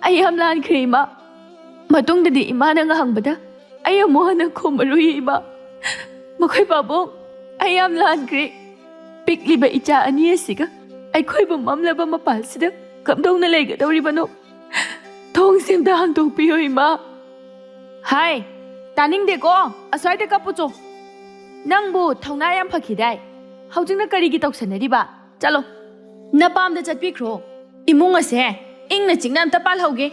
ꯑꯩ ꯌꯥꯝ ꯂꯥꯟꯈ꯭ꯔꯦ ꯏꯃꯥ ꯃꯇꯨꯡꯗꯗꯤ ꯏꯃꯥꯅ ꯉꯥꯡꯕꯗ ꯑꯩ ꯑꯃꯨꯛ ꯍꯟꯅ ꯈꯨꯝꯃꯔꯣꯏ ꯏꯃꯥ꯫ ꯃꯈꯣꯏ ꯄꯥꯕꯨꯡ, ꯑꯩ ꯌꯥꯝ ꯂꯥꯟꯈ꯭ꯔꯦ꯫ ꯄꯤꯛꯂꯤꯕ ꯏꯆꯥ ꯑꯅꯤ ꯑꯁꯤꯒ ꯑꯩꯈꯣꯏꯕꯨ ꯃꯝꯂꯕ ꯃꯄꯥꯜꯁꯤꯗ ꯀꯝꯗꯧꯅ ꯂꯩꯒꯗꯧꯔꯤꯕꯅꯣ? ꯊꯣꯡꯁꯦ ꯑꯝꯇ ꯍꯥꯡꯗꯣꯛꯄꯤꯌꯣ ꯏꯃꯥ꯫ ꯍꯥꯏ, ꯇꯥꯅꯤꯡꯗꯦꯀꯣ, ꯑꯁ꯭ꯋꯥꯏꯗ ꯀꯞꯄꯨꯆꯣ꯫ ꯅꯪꯕꯨ ꯊꯧꯅꯥ ꯌꯥꯝ ꯐꯈꯤꯗꯥꯏ, ꯍꯧꯖꯤꯛꯅ ꯀꯔꯤꯒꯤ ꯇꯧꯁꯟꯅꯔꯤꯕ? ꯆꯠꯂꯣ, ꯅꯄꯥꯝꯗ ꯆꯠꯄꯤꯈ꯭ꯔꯣ꯫ ꯏꯃꯨꯡ ꯑꯁꯦ ꯏꯪꯅ ꯆꯤꯛꯅ ꯑꯝꯇ ꯄꯥꯜꯍꯧꯒꯦ꯫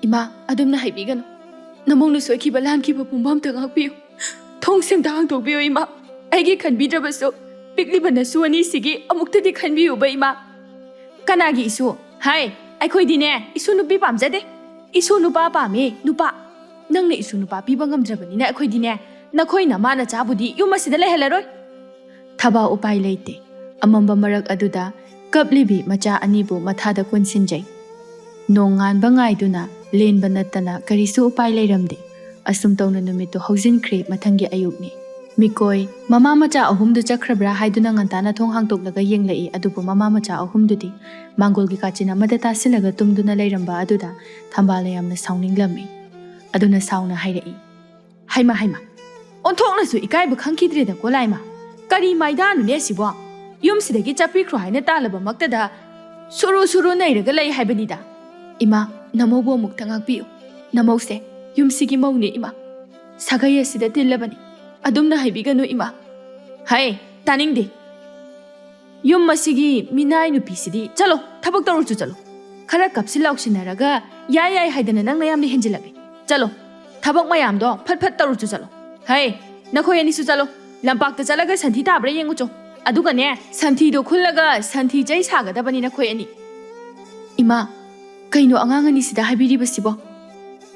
ꯏꯃꯥ, ꯑꯗꯨꯝꯅ ꯍꯥꯏꯕꯤꯒꯅꯨ꯫ ꯅꯃꯧꯅ ꯁꯣꯏꯈꯤꯕ ꯂꯥꯟꯈꯤꯕ ꯄꯨꯝꯕ ꯑꯝꯇ ꯉꯥꯛꯄꯤꯌꯨ꯫ ꯊꯣꯡꯁꯦ ꯑꯝꯇ ꯍꯥꯡꯗꯣꯛꯄꯤꯌꯨ ꯏꯃꯥ꯫ ꯑꯩꯒꯤ ꯈꯟꯕꯤꯗ꯭ꯔꯕꯁꯨ ꯄꯤꯛꯂꯤꯕ ꯅꯁꯨ ꯑꯅꯤꯁꯤꯒꯤ ꯑꯃꯨꯛꯇꯗꯤ ꯈꯟꯕꯤꯌꯨꯕ ꯏꯃꯥ꯫ ꯀꯅꯥꯒꯤ ꯏꯁꯨ? ꯍꯥꯏ, ꯑꯩꯈꯣꯏꯗꯤꯅꯦ ꯏꯁꯨ ꯅꯨꯄꯤ ꯄꯥꯝꯖꯗꯦ꯫ ꯏꯁꯨ ꯅꯨꯄꯥ ꯄꯥꯝꯃꯤ, नुꯄꯥ꯫ ꯅꯪꯅ ꯏꯁꯨ नुꯄꯥ ꯄꯤꯕ ꯉꯝꯗ꯭ꯔꯕꯅꯤꯅ ꯑꯩꯈꯣꯏꯗꯤꯅꯦ ꯅꯈꯣꯏ ꯅꯃꯥ ꯅꯆꯥꯕꯨꯗꯤ ꯌꯨꯝ ꯑꯁꯤꯗ ꯂꯩꯍꯜꯂꯔꯣꯏ꯫ ꯊꯕꯥ ꯎꯄꯥꯏ ꯂꯩꯇꯦ꯫ ꯑꯃꯝꯕ ꯃꯔꯛ ꯑꯗꯨꯗ ꯀꯞꯂꯤꯕꯤ ꯃꯆꯥ ꯑꯅꯤꯕꯨ ꯃꯊꯥꯗ ꯀꯨꯟꯁꯤꯟꯖꯩ꯫ ꯅꯣꯡ ꯉꯥꯟꯕ ꯉꯥꯏꯗꯨꯅ ꯂꯦꯟꯕ ꯅꯠꯇꯅ ꯀꯔꯤꯁꯨ ꯎꯄꯥꯏ ꯂꯩꯔꯝꯗꯦ꯫ ꯑꯁꯨꯝ ꯇꯧꯅ ꯅꯨꯃꯤꯠꯇꯨ ꯍꯧꯖꯤꯟꯈ꯭ꯔꯦ꯫ ꯃꯊꯪꯒꯤ ꯑꯌꯨꯛꯅꯤ꯫ ꯃꯤꯀꯣꯏ ꯃꯃꯥ ꯃꯆꯥ ꯑꯍꯨꯝꯗꯨ ꯆꯠꯈ꯭ꯔꯕ꯭ꯔꯥ ꯍꯥꯏꯗꯨꯅ ꯉꯟꯇꯥꯅ ꯊꯣꯡ ꯍꯥꯡꯇꯣꯛꯂꯒ ꯌꯦꯡꯂꯛꯏ꯫ ꯑꯗꯨꯕꯨ ꯃꯃꯥ ꯃꯆꯥ ꯑꯍꯨꯝꯗꯨꯗꯤ ꯃꯥꯡꯒꯣꯜꯒꯤ ꯀꯥꯆꯤꯟ ꯑꯃꯗ ꯇꯥꯁꯤꯜꯂꯒ ꯇꯨꯝꯗꯨꯅ ꯂꯩꯔꯝꯕ ꯑꯗꯨꯗ ꯊꯝꯕꯥꯜꯅ ꯌꯥꯝꯅ ꯁꯥꯎꯅꯤꯡꯂꯝꯃꯤ꯫ ꯑꯗꯨꯅ ꯁꯥꯎꯅ ꯍꯥꯏꯔꯛꯏ, ꯍꯩꯃ ꯍꯩꯃ, ꯑꯣꯟꯊꯣꯛꯅꯁꯨ ꯏꯀꯥꯏꯕ ꯈꯪꯈꯤꯗ꯭ꯔꯦꯗꯀꯣ ꯂꯥꯏꯃ꯫ ꯀꯔꯤ ꯃꯥꯏꯗꯥꯅꯨꯅꯦ ꯁꯤꯕꯣ? ꯌꯨꯝꯁꯤꯗꯒꯤ ꯆꯠꯄꯤꯈ꯭ꯔꯣ ꯍꯥꯏꯅ ꯇꯥꯜꯂꯕꯃꯛꯇꯗ ꯁꯨꯔꯨ ꯁꯨꯔꯨ ꯅꯩꯔꯒ ꯂꯩ ꯍꯥꯏꯕꯅꯤꯗ꯫ ꯏꯃꯥ, ꯅꯃꯧꯕꯨ ꯑꯃꯨꯛꯇ ꯉꯥꯛꯄꯤꯌꯨ꯫ ꯅꯃꯧꯁꯦ ꯌꯨꯝꯁꯤꯒꯤ ꯃꯧꯅꯦ ꯏꯃꯥ꯫ ꯁꯥꯒꯩ ꯑꯁꯤꯗ ꯇꯤꯜꯂꯕꯅꯤ꯫ ꯑꯗꯨꯝꯅ ꯍꯥꯏꯕꯤꯒꯅꯨ ꯏꯃꯥ꯫ ꯍꯩ, ꯇꯥꯅꯤꯡꯗꯦ꯫ ꯌꯨꯝ ꯑꯁꯤꯒꯤ ꯃꯤꯅꯥꯏ ꯅꯨꯄꯤꯁꯤꯗꯤ ꯆꯠꯂꯣ, ꯊꯕꯛ ꯇꯧꯔꯨꯆꯣ ꯆꯠꯂꯣ꯫ ꯈꯔ ꯀꯞꯁꯤꯟ ꯂꯥꯎꯁꯤꯟꯅꯔꯒ ꯌꯥꯏ ꯌꯥꯏ ꯍꯥꯏꯗꯅ ꯅꯪꯅ ꯌꯥꯝꯅ ꯍꯦꯟꯖꯤꯜꯂꯛꯂꯦ꯫ ꯆꯠꯂꯣ, ꯊꯕꯛ ꯃꯌꯥꯝꯗꯣ ꯐꯠ ꯐꯠ ꯇꯧꯔꯨꯆꯣ ꯆꯠꯂꯣ꯫ ꯍꯩ, ꯅꯈꯣꯏ ꯑꯅꯤꯁꯨ ꯆꯠꯂꯣ꯫ ꯂꯝꯄꯥꯛꯇ ꯆꯠꯂꯒ ꯁꯟꯊꯤ ꯇꯥꯕ꯭ꯔꯥ ꯌꯦꯡꯉꯨꯆꯣ꯫ ꯑꯗꯨꯒꯅꯦ ꯁꯟꯊꯤꯗꯣ ꯈꯨꯜꯂꯒ ꯁꯟꯊꯤ ꯆꯩ ꯁꯥꯒꯗꯕꯅꯤ ꯅꯈꯣꯏ ꯑꯅꯤ꯫ ꯏꯃꯥ, ꯀꯩꯅꯣ ꯑꯉꯥꯡ ꯑꯅꯤꯁꯤꯗ ꯍꯥꯏꯕꯤꯔꯤꯕꯁꯤꯕꯣ?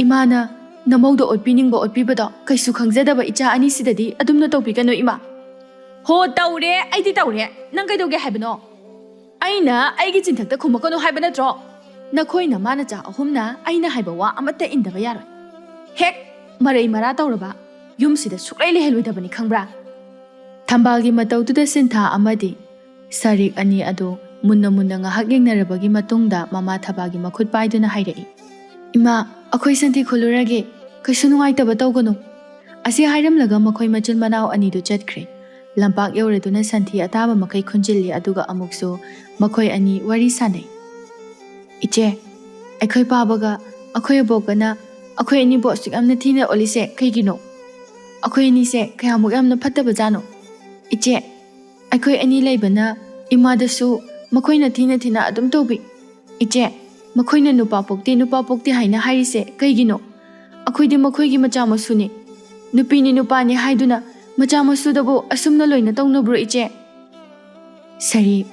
ꯏꯃꯥꯅ ꯅꯃꯧꯗ ꯑꯣꯠꯄꯤꯅꯤꯡꯕ ꯑꯣꯠꯄꯤꯕꯗꯣ ꯀꯩꯁꯨ ꯈꯪꯖꯗꯕ ꯏꯆꯥ ꯑꯅꯤꯁꯤꯗꯗꯤ ꯑꯗꯨꯝꯅ ꯇꯧꯕꯤꯒꯅꯨ ꯏꯃꯥ꯫ ꯍꯣ, ꯇꯧꯔꯦ, ꯑꯩꯗꯤ ꯇꯧꯔꯦ꯫ ꯅꯪ ꯀꯩꯗꯧꯒꯦ ꯍꯥꯏꯕꯅꯣ? ꯑꯩꯅ ꯑꯩꯒꯤ ꯆꯤꯟꯊꯛꯇ ꯈꯨꯝꯃꯛꯀꯅꯨ ꯍꯥꯏꯕ ꯅꯠꯇ꯭ꯔꯣ? ꯅꯈꯣꯏ ꯅꯃꯥ ꯅꯆꯥ ꯑꯍꯨꯝꯅ ꯑꯩꯅ ꯍꯥꯏꯕ ꯋꯥ ꯑꯃꯠꯇ ꯏꯟꯗꯕ ꯌꯥꯔꯣꯏ꯫ ꯍꯦꯛ ꯃꯔꯩ ꯃꯔꯥ ꯇꯧꯔꯕ ꯌꯨꯝꯁꯤꯗ ꯁꯨꯛꯂꯩ ꯂꯩꯍꯜꯂꯣꯏꯗꯕꯅꯤ ꯈꯪꯕ꯭ꯔꯥ? ꯊꯝꯕꯥꯜꯒꯤ ꯃꯇꯧꯗꯨꯗ ꯁꯤꯟꯊꯥ ꯑꯃꯗꯤ ꯁꯔꯤꯛ ꯑꯅꯤ ꯑꯗꯨ ꯃꯨꯟꯅ ꯃꯨꯟꯅ ꯉꯥꯏꯍꯥꯛ ꯌꯦꯡꯅꯔꯕꯒꯤ ꯃꯇꯨꯡꯗ ꯃꯃꯥ ꯊꯕꯥꯒꯤ ꯃꯈꯨꯠ ꯄꯥꯏꯗꯨꯅ ꯍꯥꯏꯔꯛꯏ, ꯏꯃꯥ, ꯑꯩꯈꯣꯏ ꯁꯟꯊꯤ ꯈꯨꯜꯂꯨꯔꯒꯦ꯫ ꯀꯩꯁꯨ ꯅꯨꯡꯉꯥꯏꯇꯕ ꯇꯧꯒꯅꯨ꯫ ꯑꯁꯤ ꯍꯥꯏꯔꯝꯂꯒ ꯃꯈꯣꯏ ꯃꯆꯤꯟ ꯃꯅꯥꯎ ꯑꯅꯤꯗꯨ ꯆꯠꯈ꯭ꯔꯦ꯫ ꯂꯝꯄꯥꯛ ꯌꯧꯔꯗꯨꯅ ꯁꯟꯊꯤ ꯑꯇꯥꯕ ꯃꯈꯩ ꯈꯨꯟꯖꯤꯜꯂꯤ꯫ ꯑꯗꯨꯒ ꯑꯃꯨꯛꯁꯨ ꯃꯈꯣꯏ ꯑꯅꯤ ꯋꯥꯔꯤ ꯁꯥꯟꯅꯩ꯫ ꯏꯆꯦ, ꯑꯩꯈꯣꯏ ꯄꯥꯕꯒ ꯑꯩꯈꯣꯏ ꯑꯕꯣꯛꯀꯅ ꯑꯩꯈꯣꯏ ꯑꯅꯤꯕꯨ ꯑꯁꯨꯛ ꯌꯥꯝꯅ ꯊꯤꯅ ꯑꯣꯠꯂꯤꯁꯦ ꯀꯩꯒꯤꯅꯣ? ꯑꯩꯈꯣꯏ ꯑꯅꯤꯁꯦ ꯀꯌꯥꯃꯨꯛ ꯌꯥꯝꯅ ꯐꯠꯇꯕꯖꯥꯠꯅꯣ? ꯏꯆꯦ, ꯑꯩꯈꯣꯏ ꯑꯅꯤ ꯂꯩꯕꯅ ꯏꯃꯥꯗꯁꯨ ꯃꯈꯣꯏꯅ ꯊꯤꯅ ꯊꯤꯅ ꯑꯗꯨꯝ ꯇꯧꯕꯤ꯫ ꯏꯆꯦ, ꯃꯈꯣꯏꯅ ꯅꯨꯄꯥ ꯄꯣꯛꯇꯦ ꯍꯥꯏꯅ ꯍꯥꯏꯔꯤꯁꯦ ꯀꯩꯒꯤꯅꯣ? ꯑꯩꯈꯣꯏꯗꯤ ꯃꯈꯣꯏꯒꯤ ꯃꯆꯥ ꯃꯁꯨꯅꯤ꯫ ꯅꯨꯄꯤꯅꯤ ꯅꯨꯄꯥꯅꯤ ꯍꯥꯏꯗꯨꯅ ꯃꯆꯥ ꯃꯁꯨꯗꯕꯨ ꯑꯁꯨꯝꯅ ꯂꯣꯏꯅ ꯇꯧꯅꯕ꯭ꯔꯣ ꯏꯆꯦ? ꯁꯔꯤ,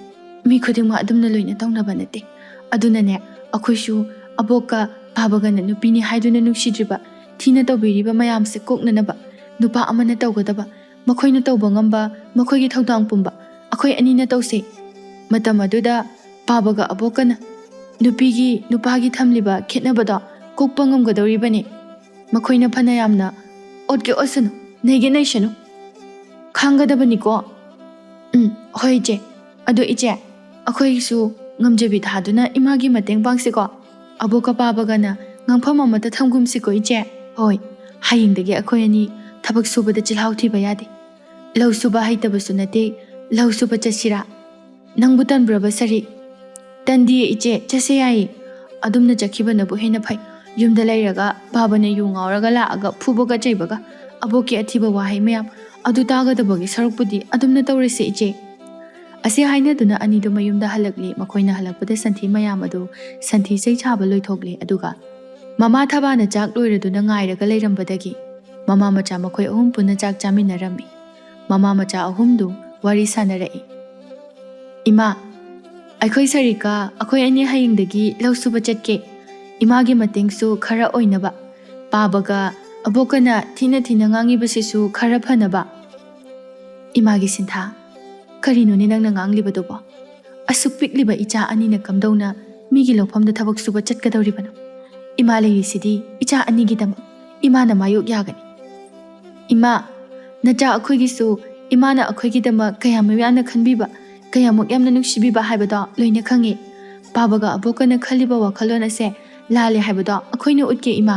ꯃꯤ ꯈꯨꯗꯤꯡꯃꯛ ꯑꯗꯨꯝꯅ ꯂꯣꯏꯅ ꯇꯧꯅꯕ ꯅꯠꯇꯦ꯫ ꯑꯗꯨꯅꯅꯦ ꯑꯩꯈꯣꯏꯁꯨ ꯑꯕꯣꯛꯀ ꯄꯥꯕꯒꯅ ꯅꯨꯄꯤꯅꯤ ꯍꯥꯏꯗꯨꯅ ꯅꯨꯡꯁꯤꯗ꯭ꯔꯤꯕ, ꯊꯤꯅ ꯇꯧꯕꯤꯔꯤꯕ ꯃꯌꯥꯝꯁꯦ ꯀꯣꯛꯅꯅꯕ ꯅꯨꯄꯥ ꯑꯃꯅ ꯇꯧꯒꯗꯕ, ꯃꯈꯣꯏꯅ ꯇꯧꯕ ꯉꯝꯕ ꯃꯈꯣꯏꯒꯤ ꯊꯧꯗꯥꯡ ꯄꯨꯝꯕ ꯑꯩꯈꯣꯏ ꯑꯅꯤꯅ ꯇꯧꯁꯦ꯫ ꯃꯇꯝ ꯑꯗꯨꯗ ꯄꯥꯕꯒ ꯑꯕꯣꯛꯀꯅ ꯅꯨꯄꯥꯒꯤ ꯊꯝꯂꯤꯕ ꯈꯦꯠꯅꯕꯗꯣ ꯀꯣꯛꯄ ꯉꯝꯒꯗꯧꯔꯤꯕꯅꯤ꯫ ꯃꯈꯣꯏꯅ ꯐꯅ ꯌꯥꯝꯅ ꯑꯣꯠꯀꯦ ꯑꯣꯠꯁꯅꯨ, ꯅꯩꯒꯦ ꯅꯩꯁꯅꯨ, ꯈꯥꯡꯒꯗꯕꯅꯤꯀꯣ꯫ ꯍꯣꯏ ꯏꯆꯦ꯫ ꯑꯗꯣ ꯏꯆꯦ, ꯑꯩꯈꯣꯏꯁꯨ ꯉꯝꯖꯕꯤ ꯊꯥꯗꯨꯅ ꯏꯃꯥꯒꯤ ꯃꯇꯦꯡ ꯄꯥꯡꯁꯤꯀꯣ꯫ ꯑꯕꯣꯛꯀ ꯄꯥꯕꯒꯅ ꯉꯥꯡꯐꯝ ꯑꯃꯠꯇ ꯊꯝꯒꯨꯝꯁꯤꯀꯣ ꯏꯆꯦ꯫ ꯍꯣꯏ, ꯍꯌꯦꯡꯗꯒꯤ ꯑꯩꯈꯣই ꯑꯅꯤ ꯊꯕꯛ ꯁꯨꯕꯗ ꯆꯤꯜꯍꯥꯎ ꯊꯤꯕ ꯌꯥꯗꯦ꯫ ꯂꯧ ꯁꯨꯕ ꯍꯩꯇꯕꯁꯨ ꯅꯠꯇꯦ, ꯂꯧ ꯁꯨꯕ ꯆꯠꯁꯤꯔꯥ? ꯅꯪꯕꯨ ꯇꯟꯕ꯭ꯔꯕ ꯁꯔꯤ? ꯇꯟꯗꯤꯌꯦ ꯏꯆꯦ, ꯆꯠꯁꯦ ꯌꯥꯏꯌꯦ꯫ ꯑꯗꯨꯝꯅ ꯆꯠꯈꯤꯕꯅꯕꯨ ꯍꯦꯟꯅ ꯐꯩ꯫ ꯌꯨꯝꯗ ꯂꯩꯔꯒ ꯄꯥꯕꯅ ꯌꯨ ꯉꯥꯎꯔꯒ ꯂꯥꯛꯑꯒ ꯐꯨꯕꯒ ꯆꯩꯕꯒ ꯑꯕꯣꯛꯀꯤ ꯑꯊꯤꯕ ꯋꯥꯍꯩ ꯃꯌꯥꯝ ꯑꯗꯨ ꯇꯥꯒꯗꯕꯒꯤ ꯁꯔꯨꯛꯄꯨꯗꯤ ꯑꯗꯨꯝꯅ ꯇꯧꯔꯁꯦ ꯏꯆꯦ꯫ ꯑꯁꯤ ꯍꯥꯏꯅꯗꯨꯅ ꯑꯅꯤꯗꯨ ꯃꯌꯨꯝꯗ ꯍꯜꯂꯛꯂꯤ꯫ ꯃꯈꯣꯏꯅ ꯍꯜꯂꯛꯄꯗ ꯁꯟꯊꯤ ꯃꯌꯥꯝ ꯑꯗꯨ ꯁꯟꯊꯤ ꯆꯩ ꯁꯥꯕ ꯂꯣꯏꯊꯣꯛꯂꯤ꯫ ꯑꯗꯨꯒ ꯃꯃꯥ ꯊꯕꯥꯅ ꯆꯥꯛ ꯂꯣꯏꯔꯗꯨꯅ ꯉꯥꯏꯔꯒ ꯂꯩꯔꯝꯕꯗꯒꯤ ꯃꯃꯥ ꯃꯆꯥ ꯃꯈꯣꯏ ꯑꯍꯨꯝ ꯄꯨꯟꯅ ꯆꯥꯛ ꯆꯥꯃꯤꯟꯅꯔꯝꯃꯤ꯫ ꯃꯃꯥ ꯃꯆꯥ ꯑꯍꯨꯝꯗු ꯋꯥꯔꯤ ꯁꯥꯟꯅꯔꯛꯏ꯫ ꯏꯃꯥ, ꯑꯩꯈꯣꯏ ꯁꯔꯤꯀꯥ ꯑꯩꯈꯣই ꯑꯅꯤ ꯍꯌꯦꯡꯗꯒꯤ ꯂꯧ ꯁꯨꯕ ꯆꯠꯀꯦ꯫ ꯏꯃꯥꯒꯤ ꯃꯇꯦꯡꯁꯨ ꯈꯔ ꯑꯣꯏꯅꯕ, ꯄꯥꯕꯒ ꯑꯕꯣꯛꯀꯅ ꯊꯤꯅ ꯊꯤꯅ ꯉꯥꯡꯉꯤꯕꯁꯤꯁꯨ ꯈꯔ ꯐꯅꯕ꯫ ꯏꯃꯥꯒꯤ ꯁꯤꯟꯊꯥ, ꯀꯔꯤꯅꯣꯅꯦ ꯅꯪꯅ ꯉꯥꯡꯂꯤꯕꯗꯨꯕꯣ? ꯑꯁꯨꯛ ꯄꯤꯛꯂꯤꯕ ꯏꯆꯥ ꯑꯅꯤꯅ ꯀꯝꯗꯧꯅ ꯃꯤꯒꯤ ꯂꯧꯐꯝꯗ ꯊꯕꯛ ꯁꯨꯕ ꯆꯠꯀꯗꯧꯔꯤꯕꯅꯣ? ꯏꯃꯥ ꯂꯩꯔꯤꯁꯤꯗꯤ ꯏꯆꯥ ꯑꯅꯤꯒꯤꯗꯃꯛ ꯏꯃꯥꯅ ꯃꯥꯌꯣꯛ ꯌꯥꯒꯅꯤ꯫ ꯏꯃꯥ, ꯅꯆꯥ ꯑꯩꯈꯣꯏꯒꯤꯁꯨ ꯏꯃꯥꯅ ꯑꯩꯈꯣꯏꯒꯤꯗꯃꯛ ꯀꯌꯥꯃꯨꯛ ꯌꯥꯝꯅ ꯈꯟꯕꯤꯕ, ꯀꯌꯥꯃꯨꯛ ꯌꯥꯝꯅ ꯅꯨꯡꯁꯤꯕꯤꯕ ꯍꯥꯏꯕꯗꯣ ꯂꯣꯏꯅ ꯈꯪꯉꯤ꯫ ꯄꯥꯕꯒ ꯑꯕꯣꯛꯀꯅ ꯈꯜꯂꯤꯕ ꯋꯥꯈꯜꯂꯣꯟ ꯑꯁꯦ ꯂꯥꯜꯂꯦ ꯍꯥꯏꯕꯗꯣ ꯑꯩꯈꯣꯏꯅ ꯎꯠꯀꯦ ꯏꯃꯥ꯫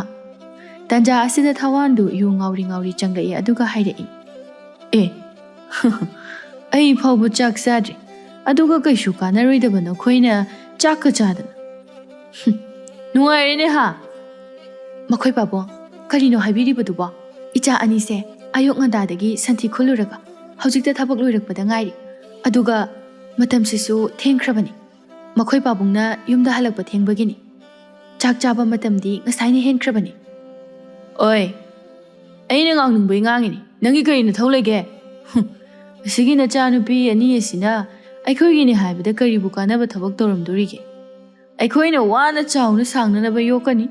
ꯇꯥꯟꯖꯥ ꯑꯁꯤꯗ ꯊꯋꯥꯟꯗꯨ ꯌꯨ ꯉꯥꯎꯔꯤ ꯉꯥꯎꯔꯤ ꯆꯪꯂꯛꯏ ꯑꯗꯨꯒ ꯍꯥꯏꯔꯛꯏ, "ꯑꯦ ꯑꯩ ꯐꯥꯎꯕ ꯆꯥꯛ ꯆꯥꯗ꯭ꯔꯤ, ꯑꯗꯨꯒ ꯀꯩꯁꯨ ꯀꯥꯟꯅꯔꯣꯏꯗꯕ ꯅꯈꯣꯏꯅ ꯆꯥꯛꯀ ꯆꯥꯗꯅ꯫ ꯅꯨꯡꯉꯥꯏꯔꯦꯅꯦ ꯍꯥ?" "ꯃꯈꯣꯏ ꯄꯥꯕꯨꯡ, ꯀꯔꯤꯅꯣ ꯍꯥꯏꯕꯤꯔꯤꯕꯗꯨꯕꯣ? ꯏꯆꯥ ꯑꯅꯤꯁꯦ ꯑꯌꯨꯛ ꯉꯟꯇꯥꯗꯒꯤ ꯁꯟꯊꯤ ꯈꯨꯜꯂꯨꯔꯒ ꯍꯧꯖꯤꯛꯇ ꯊꯕꯛ ꯂꯣꯏꯔꯛꯄꯗ ꯉꯥꯏꯔꯤ, ꯑꯗꯨꯒ ꯃꯇꯝꯁꯤꯁꯨ ꯊꯦꯡꯈ꯭ꯔꯕꯅꯤ꯫ ꯃꯈꯣꯏ ꯄꯥꯕꯨꯡꯅ ꯌꯨꯝꯗ ꯍꯜꯂꯛꯄ ꯊꯦꯡꯕꯒꯤꯅꯤ꯫ ꯆꯥꯛ ꯆꯥꯕ ꯃꯇꯝꯗꯤ ꯉꯁꯥꯏꯅ ꯍꯦꯟꯈ꯭ꯔꯕꯅꯤ." "ꯑꯣꯏ, ꯑꯩꯅ ꯉꯥꯡꯅꯤꯡꯕꯩ ꯉꯥꯡꯉꯤꯅꯤ, ꯅꯪꯒꯤ ꯀꯔꯤ ꯅꯊꯧ ꯂꯩꯒꯦ? ꯑꯁꯤꯒꯤ ꯅꯆꯥꯅꯨꯄꯤ ꯑꯅꯤ ꯑꯁꯤꯅ ꯑꯩꯈꯣꯏꯒꯤꯅꯤ ꯍꯥꯏꯕꯗ ꯀꯔꯤꯕꯨ ꯀꯥꯟꯅꯕ ꯊꯕꯛ ꯇꯧꯔꯝꯗꯣꯔꯤꯒꯦ? ꯑꯩꯈꯣꯏꯅ ꯋꯥꯅ ꯆꯥꯎꯅ ꯁꯥꯡꯅꯅꯕ ꯌꯣꯛꯀꯅꯤ,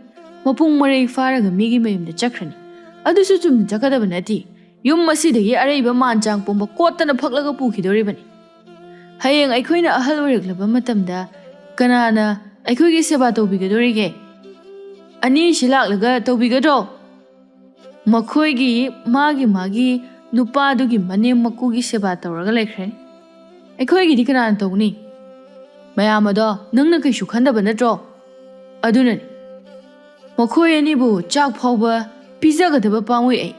ꯃꯄꯨꯡ ꯃꯔꯩ ꯐꯥꯔꯒ ꯃꯤꯒꯤ ꯃꯌꯨꯝꯗ ꯆꯠꯈ꯭ꯔꯅꯤ, ꯑꯗꯨꯁꯨ ꯆꯨꯝꯅ ꯆꯠꯀꯗꯕ ꯅꯠꯇꯦ, ꯌꯨꯝ ꯑꯁꯤꯗꯒꯤ ꯑꯔꯩꯕ ꯃꯥꯟꯆꯥꯡ ꯄꯨꯝꯕ ꯀꯣꯠꯇꯅ ꯐꯛꯂꯒ ꯄꯨꯈꯤꯗꯣꯔꯤꯕꯅꯤ꯫ ꯍꯌꯦꯡ ꯑꯩꯈꯣꯏꯅ ꯑꯍꯜ ꯑꯣꯏꯔꯛꯂꯕ ꯃꯇꯝꯗ ꯀꯅꯥꯅ ꯑꯩꯈꯣꯏꯒꯤ ꯁꯦꯕꯥ ꯇꯧꯕꯤꯒꯗꯣꯔꯤꯒꯦ? ꯑꯅꯤꯁꯤ ꯂꯥꯛꯂꯒ ꯇꯧꯕꯤꯒꯗ꯭ꯔꯣ? ꯃꯈꯣꯏꯒꯤ ꯃꯥꯒꯤ ꯅꯨꯄꯥꯗꯨꯒꯤ ꯃꯅꯦꯝ ꯃꯀꯨꯒꯤ ꯁꯦꯕా ꯇꯧꯔꯒ ꯂꯩꯈ꯭ꯔꯅꯤ, ꯑꯩꯈꯣꯏꯒꯤꯗꯤ ꯀꯅꯥꯅ ꯇꯧꯅꯤ? ꯃꯌꯥꯝ ꯑꯗꯣ ꯅꯪꯅ ꯀꯩꯁꯨ ꯈꯟꯗꯕ ꯅꯠꯇ꯭ꯔꯣ? ꯑꯗꯨꯅꯅꯤ, ꯃꯈꯣꯏ ꯑꯅꯤꯕꯨ ꯆꯥꯛ ꯐꯥꯎꯕ ꯄꯤꯖꯒꯗꯕ ꯄꯥꯝꯃꯨꯏ ꯑꯩ."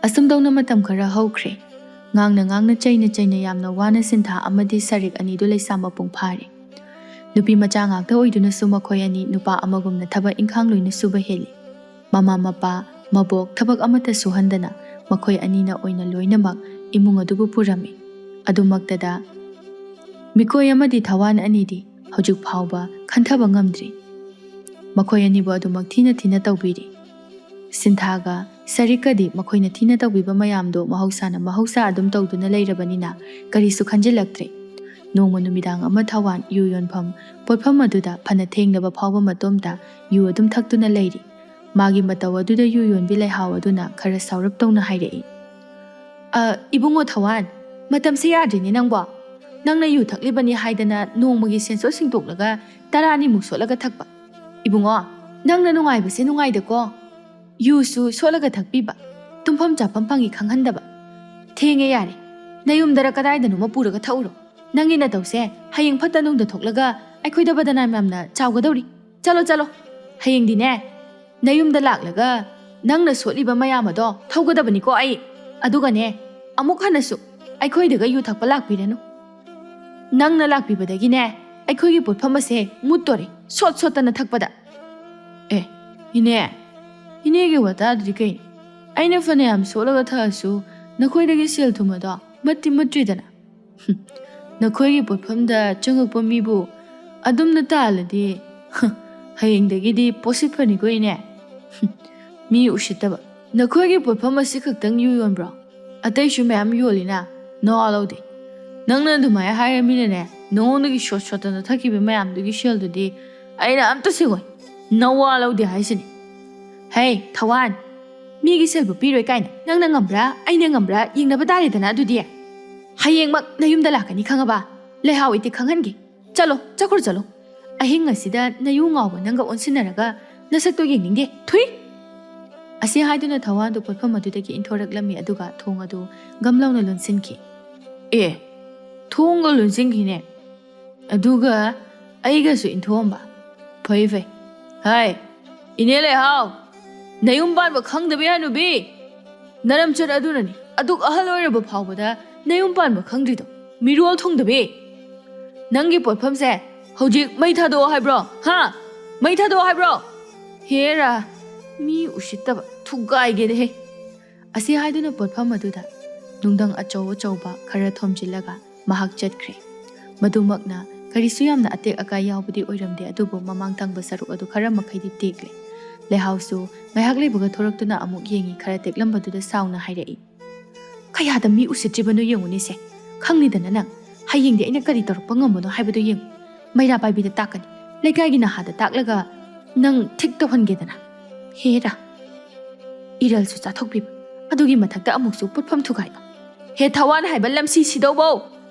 ꯑꯁꯨꯝꯗꯧꯅ ꯃꯇꯝ ꯈꯔ ꯍꯧꯈ꯭ꯔꯦ꯫ ꯉꯥꯡꯅ ꯆꯩꯅ ꯌꯥꯝꯅ ꯋꯥꯅ ꯁꯤꯟꯊꯥ ꯑꯃꯗꯤ ꯁꯔꯤꯛ ꯑꯅꯤꯗꯨ ꯂꯩꯁꯥ ꯃꯄꯨꯡ ꯐꯥꯔꯦ꯫ ꯅꯨꯄꯤ ꯃꯆꯥ ꯉꯥꯛꯇ ꯑꯣꯏꯗꯨꯅꯁꯨ ꯃꯈꯣꯏ ꯑꯅꯤ ꯅꯨꯄꯥ ꯑꯃꯒꯨꯝꯅ ꯊꯕꯛ ꯏꯪꯈꯥꯡ ꯂꯣꯏꯅ ꯁꯨꯕ ꯍꯦꯜꯂꯤ꯫ ꯃꯃꯥ ꯃꯄꯥ ꯃꯕꯣꯛ ꯊꯕꯛ ꯑꯃꯠꯇ ꯁꯨꯍꯟꯗꯅ ꯃꯈꯣꯏ ꯑꯅꯤꯅ ꯑꯣꯏꯅ ꯂꯣꯏꯅꯃꯛ ꯏꯃꯨꯡ ꯑꯗꯨꯕꯨ ꯄꯨꯔꯝꯃꯤ꯫ ꯑꯗꯨꯃꯛꯇꯗ ꯃꯤꯀꯣꯏ ꯑꯃꯗꯤ ꯊꯋꯥꯟ ꯑꯅꯤꯗꯤ ꯍꯧꯖꯤꯛ ꯐꯥꯎꯕ ꯈꯟꯊꯕ ꯉꯝꯗ꯭ꯔꯤ꯫ ꯃꯈꯣꯏ ꯑꯅꯤꯕꯨ ꯑꯗꯨꯃꯛ ꯊꯤꯅ ꯇꯧꯕꯤꯔꯤ꯫ ꯁꯤꯟꯊꯥꯒ ꯁꯔꯤꯛꯀꯗꯤ ꯃꯈꯣꯏꯅ ꯊꯤꯅ ꯇꯧꯕꯤꯕ ꯃꯌꯥꯝꯗꯣ ꯃꯍꯧꯁꯥ ꯑꯗꯨꯝ ꯇꯧꯗꯨꯅ ꯂꯩꯔꯕꯅꯤꯅ ꯀꯔꯤꯁꯨ ꯈꯟꯖꯤꯜꯂꯛꯇ꯭ꯔꯦ꯫ ꯅꯣꯡꯃ ꯅꯨꯃꯤꯗꯥꯡ ꯑꯃ ꯊꯋꯥꯟ ꯌꯨ ꯌꯣꯟꯐꯝ ꯄꯣꯠꯐꯝ ꯑꯗꯨꯗ ꯐꯅ ꯊꯦꯡꯂꯕ ꯐꯥꯎꯕ ꯃꯇꯣꯝꯇ ꯌꯨ ꯑꯗꯨꯝ ꯊꯛꯇꯨꯅ ꯂꯩꯔꯤ꯫ ꯃꯥꯒꯤ ꯃꯇꯧ ꯑꯗꯨꯗ ꯌꯨ ꯌꯣꯟꯕꯤ ꯂꯩꯍꯥꯎ ꯑꯗꯨꯅ ꯈꯔ ꯁꯥꯎꯔꯞ ꯇꯧꯅ ꯍꯥꯏꯔꯛꯏ, "ꯏꯕꯨꯡꯉꯣ ꯊꯋꯥꯟ, ꯃꯇꯝꯁꯦ ꯌꯥꯗ꯭ꯔꯤꯅꯦ ꯅꯪꯕꯣ꯫ ꯅꯪꯅ ꯌꯨ ꯊꯛꯂꯤꯕꯅꯤ ꯍꯥꯏꯗꯅ ꯅꯣꯡꯃꯒꯤ ꯁꯦꯟꯁꯣꯠ ꯁꯤꯡꯇꯣꯛꯂꯒ 10 ꯁꯣꯠꯂꯒ ꯊꯛꯄ꯫ ꯏꯕꯨꯡꯉꯣ, ꯅꯪꯅ ꯅꯨꯡꯉꯥꯏꯕꯁꯦ ꯅꯨꯡꯉꯥꯏꯗꯀꯣ꯫ ꯌꯨꯁꯨ ꯁꯣꯠꯂꯒ ꯊꯛꯄꯤꯕ, ꯇꯨꯝꯐꯝ ꯆꯥꯐꯝ ꯐꯪꯉꯤ ꯈꯪꯍꯟꯗꯕ꯫ ꯊꯦꯡꯉꯦ ꯌꯥꯔꯦ, ꯅꯌꯨꯝꯗꯔ ꯀꯗꯥꯏꯗꯅꯣꯃ ꯄꯨꯔꯒ ꯊꯛꯎꯔꯣ꯫ ꯅꯪꯒꯤ ꯅꯇꯧꯁꯦ ꯍꯌꯦꯡ ꯐꯠꯇ ꯅꯨꯡꯗ ꯊꯣꯛꯂꯒ ꯑꯩꯈꯣꯏꯗ ꯕꯗꯅꯥꯝ ꯌꯥꯝꯅ ꯆꯥꯎꯒꯗꯧꯔꯤ꯫ ꯆꯠꯂꯣ, ꯍꯌꯦꯡꯗꯤꯅꯦ ꯅꯌꯨꯝꯗ ꯂꯥꯛꯂꯒ ꯅꯪꯅ ꯁꯣꯠꯂꯤꯕ ꯃꯌꯥꯝ ꯑꯗꯣ ꯊꯧꯒꯗꯕꯅꯤꯀꯣ ꯑꯩ꯫ ꯑꯗꯨꯒꯅꯦ ꯑꯃꯨꯛ ꯍꯟꯅꯁꯨ ꯑꯩꯈꯣꯏꯗꯒ ꯌꯨ ꯊꯛꯄ ꯂꯥꯛꯄꯤꯔꯅꯨ꯫ ꯅꯪꯅ ꯂꯥꯛꯄꯤꯕꯗꯒꯤꯅꯦ ꯑꯩꯈꯣꯏꯒꯤ ꯄꯣꯠꯐꯝ ꯑꯁꯦ ꯃꯨꯠꯇꯣꯔꯦ, ꯁꯣꯠꯇꯅ ꯊꯛꯄꯗ." ꯏꯅꯦꯒꯤ ꯋꯥꯇꯥꯗꯨꯗꯤ ꯀꯩꯅꯣ? ꯑꯩꯅ ꯐꯅꯌꯥꯝ ꯁꯣꯠꯂꯒ ꯊꯛꯑꯁꯨ ꯅꯈꯣꯏꯗꯒꯤ ꯁꯦꯜ ꯊꯨꯝ ꯑꯗꯣ ꯃꯨꯠꯇ꯭ꯔꯤꯗꯅ꯫ ꯅꯈꯣꯏꯒꯤ ꯄꯣꯠꯐꯝꯗ ꯆꯪꯉꯛꯄ ꯃꯤꯕꯨ ꯑꯗꯨꯝꯅ ꯇꯥꯜꯂꯗꯤ ꯍꯌꯦꯡꯗꯒꯤꯗꯤ ꯄꯣꯠꯁꯤꯠ ꯐꯅꯤꯀꯣ ꯏꯅꯦ꯫ ꯃꯤ ꯎꯁꯤꯠꯇꯕ, ꯅꯈꯣꯏꯒꯤ ꯄꯣꯠꯐꯝ ꯑꯁꯤ ꯈꯛꯇꯪ ꯌꯨ ꯌꯣꯟꯕ꯭ꯔꯣ? ꯑꯇꯩꯁꯨ ꯃꯌꯥꯝ ꯌꯣꯜꯂꯤꯅ, ꯅꯋꯥ ꯂꯧꯗꯦ꯫ ꯅꯪꯅ ꯑꯗꯨꯃꯥꯏꯅ ꯍꯥꯏꯔꯃꯤꯅꯅꯦ ꯅꯉꯣꯟꯗꯒꯤ ꯁꯣꯠꯇꯅ ꯊꯛꯈꯤꯕ ꯃꯌꯥꯝꯗꯨꯒꯤ ꯁꯦꯜꯗꯨꯗꯤ ꯑꯩꯅ ꯑꯝꯇ ꯁꯤꯡꯉꯣꯏ, ꯅꯋꯥ ꯂꯧꯗꯦ ꯍꯥꯏꯁꯤꯅꯤ꯫ ꯍꯦ ꯊꯋꯥꯟ, ꯃꯤꯒꯤ ꯁꯦꯜꯕꯨ ꯄꯤꯔꯣꯏ ꯀꯥꯏꯅ ꯅꯪꯅ ꯉꯝꯕ꯭ꯔꯥ ꯑꯩꯅ ꯉꯝꯕ꯭ꯔꯥ ꯌꯦꯡꯅꯕ ꯇꯥꯔꯦꯗꯅ ꯑꯗꯨꯗꯤ꯫ ꯍꯌꯦꯡꯃꯛ ꯅꯌꯨꯝꯗ ꯂꯥꯛꯀꯅꯤ ꯈꯪꯉꯕ? ꯂꯩꯍꯥꯎ ꯏꯇꯤꯛ ꯈꯪꯍꯟꯒꯦ꯫ ꯆꯠꯈ꯭ꯔꯣ꯫ ꯑꯍꯤꯡ ꯑꯁꯤꯗ ꯅꯌꯨ ꯉꯥꯎꯕ ꯅꯪꯒ ꯑꯣꯟꯁꯤꯟꯅꯔꯒ ꯅꯁꯛꯇꯣ ꯌꯦꯡꯅꯤꯡꯗꯦ, ꯊꯨꯏ꯫ ꯑꯁꯤ ꯍꯥꯏꯗꯨꯅ ꯊꯋꯥꯟꯗꯨ ꯄꯣꯠꯐꯝ ꯑꯗꯨꯗꯒꯤ ꯏꯟꯊꯣꯔꯛꯂꯝꯃꯤ ꯑꯗꯨꯒ ꯊꯣꯡ ꯑꯗꯨ ꯒꯝꯂꯥꯎꯅ ꯂꯣꯟꯁꯤꯟꯈꯤ꯫ ꯊꯣꯡꯒ ꯂꯣꯟꯁꯤꯟꯈꯤꯅꯦ, ꯑꯗꯨꯒ ꯑꯩꯒꯁꯨ ꯏꯟꯊꯣꯛꯑꯝꯕ? ꯐꯩ꯫ ꯍꯥꯏ ꯏꯅꯦ ꯂꯩꯍꯥꯎ, ꯅꯌꯨꯝ ꯄꯥꯟꯕ ꯈꯪꯗꯕꯤ ꯍꯅꯨꯕꯤ, ꯅꯔꯝꯆꯠ ꯑꯗꯨꯅꯅꯤ ꯑꯗꯨꯛ ꯑꯍꯜ ꯑꯣꯏꯔꯕ ꯐꯥꯎꯕꯗ ꯅꯌꯨꯝ ꯄꯥꯟꯕ ꯈꯪꯗ꯭ꯔꯤꯗꯣ, ꯃꯤꯔꯣꯜ ꯊꯨꯡꯗꯕꯤ꯫ ꯅꯪꯒꯤ ꯄꯣꯠꯐꯝꯁꯦ ꯍꯧꯖꯤꯛ ꯃꯩ ꯊꯥꯗꯣꯛꯑꯣ ꯍꯥꯏꯕ꯭ꯔꯣ? ꯃꯩ ꯊꯥꯗꯣꯛꯑꯣ ꯍꯥꯏꯕ꯭ꯔꯣ? ꯍꯦꯔꯥ, ꯃꯤ ꯎꯁꯤꯠꯇꯕ, ꯊꯨꯒꯥꯏꯒꯦꯗꯍꯦ꯫ ꯑꯁꯤ ꯍꯥꯏꯗꯨꯅ ꯄꯣꯠꯐꯝ ꯑꯗꯨꯗ ꯅꯨꯡꯙꯪ ꯑꯆꯧꯕ ꯈꯔ ꯊꯣꯝꯖꯤꯜꯂꯒ ꯃꯍꯥꯛ ꯆꯠꯈ꯭ꯔꯦ꯫ ꯃꯗꯨꯃꯛꯅ ꯀꯔꯤꯁꯨ ꯌꯥꯝꯅ ꯑꯇꯦꯛ ꯑꯀꯥꯏ ꯌꯥꯎꯕꯗꯤ ꯑꯣꯏꯔꯝꯗꯦ, ꯑꯗꯨꯕꯨ ꯃꯃꯥꯡ ꯊꯪꯕ ꯁꯔꯨꯛ ꯑꯗꯨ ꯈꯔ ꯃꯈꯩꯗꯤ ꯇꯦꯛꯂꯦ꯫ ꯂꯩꯍꯥꯎꯁꯨ ꯉꯥꯏꯍꯥꯛ ꯂꯩꯕꯒ ꯊꯣꯔꯛꯇꯨꯅ ꯑꯃꯨꯛ ꯌꯦꯡꯉꯤ, ꯈꯔ ꯇꯦꯛꯂꯝꯕꯗꯨꯗ ꯁꯥꯎꯅ ꯍꯥꯏꯔꯛꯏ, "ꯀꯌꯥꯗ ꯃꯤ ꯎꯁꯤꯠꯇ꯭ꯔꯤꯕꯅꯣ ꯌꯦꯡꯉꯨꯅꯦꯁꯦ꯫ ꯈꯪꯅꯤꯗꯅ ꯅꯪ, ꯍꯌꯦꯡꯗꯤ ꯑꯩꯅ ꯀꯔꯤ ꯇꯧꯔꯛꯄ ꯉꯝꯕꯅꯣ ꯍꯥꯏꯕꯗꯣ ꯌꯦꯡꯉꯨ꯫ ꯃꯩꯔꯥ ꯄꯥꯏꯕꯤꯗ ꯇꯥꯛꯀꯅꯤ, ꯂꯩꯀꯥꯏꯒꯤ ꯅꯍꯥꯗ ꯇꯥꯛꯂꯒ ꯅꯪ ꯊꯤꯛ ꯇꯧꯍꯟꯒꯦꯗꯅ꯫ ꯍꯦꯔꯥ, ꯏꯔꯜꯁꯨ ꯆꯥꯊꯣꯛꯄꯤꯕ, ꯑꯗꯨꯒꯤ ꯃꯊꯛꯇ ꯑꯃꯨꯛꯁꯨ ꯄꯣꯠꯐꯝ ꯊꯨꯒꯥꯏꯕ꯫ ꯍꯦ ꯊꯋꯥꯟ ꯍꯥꯏꯕ ꯂꯝꯁꯤ ꯁꯤꯗꯧꯕꯧ,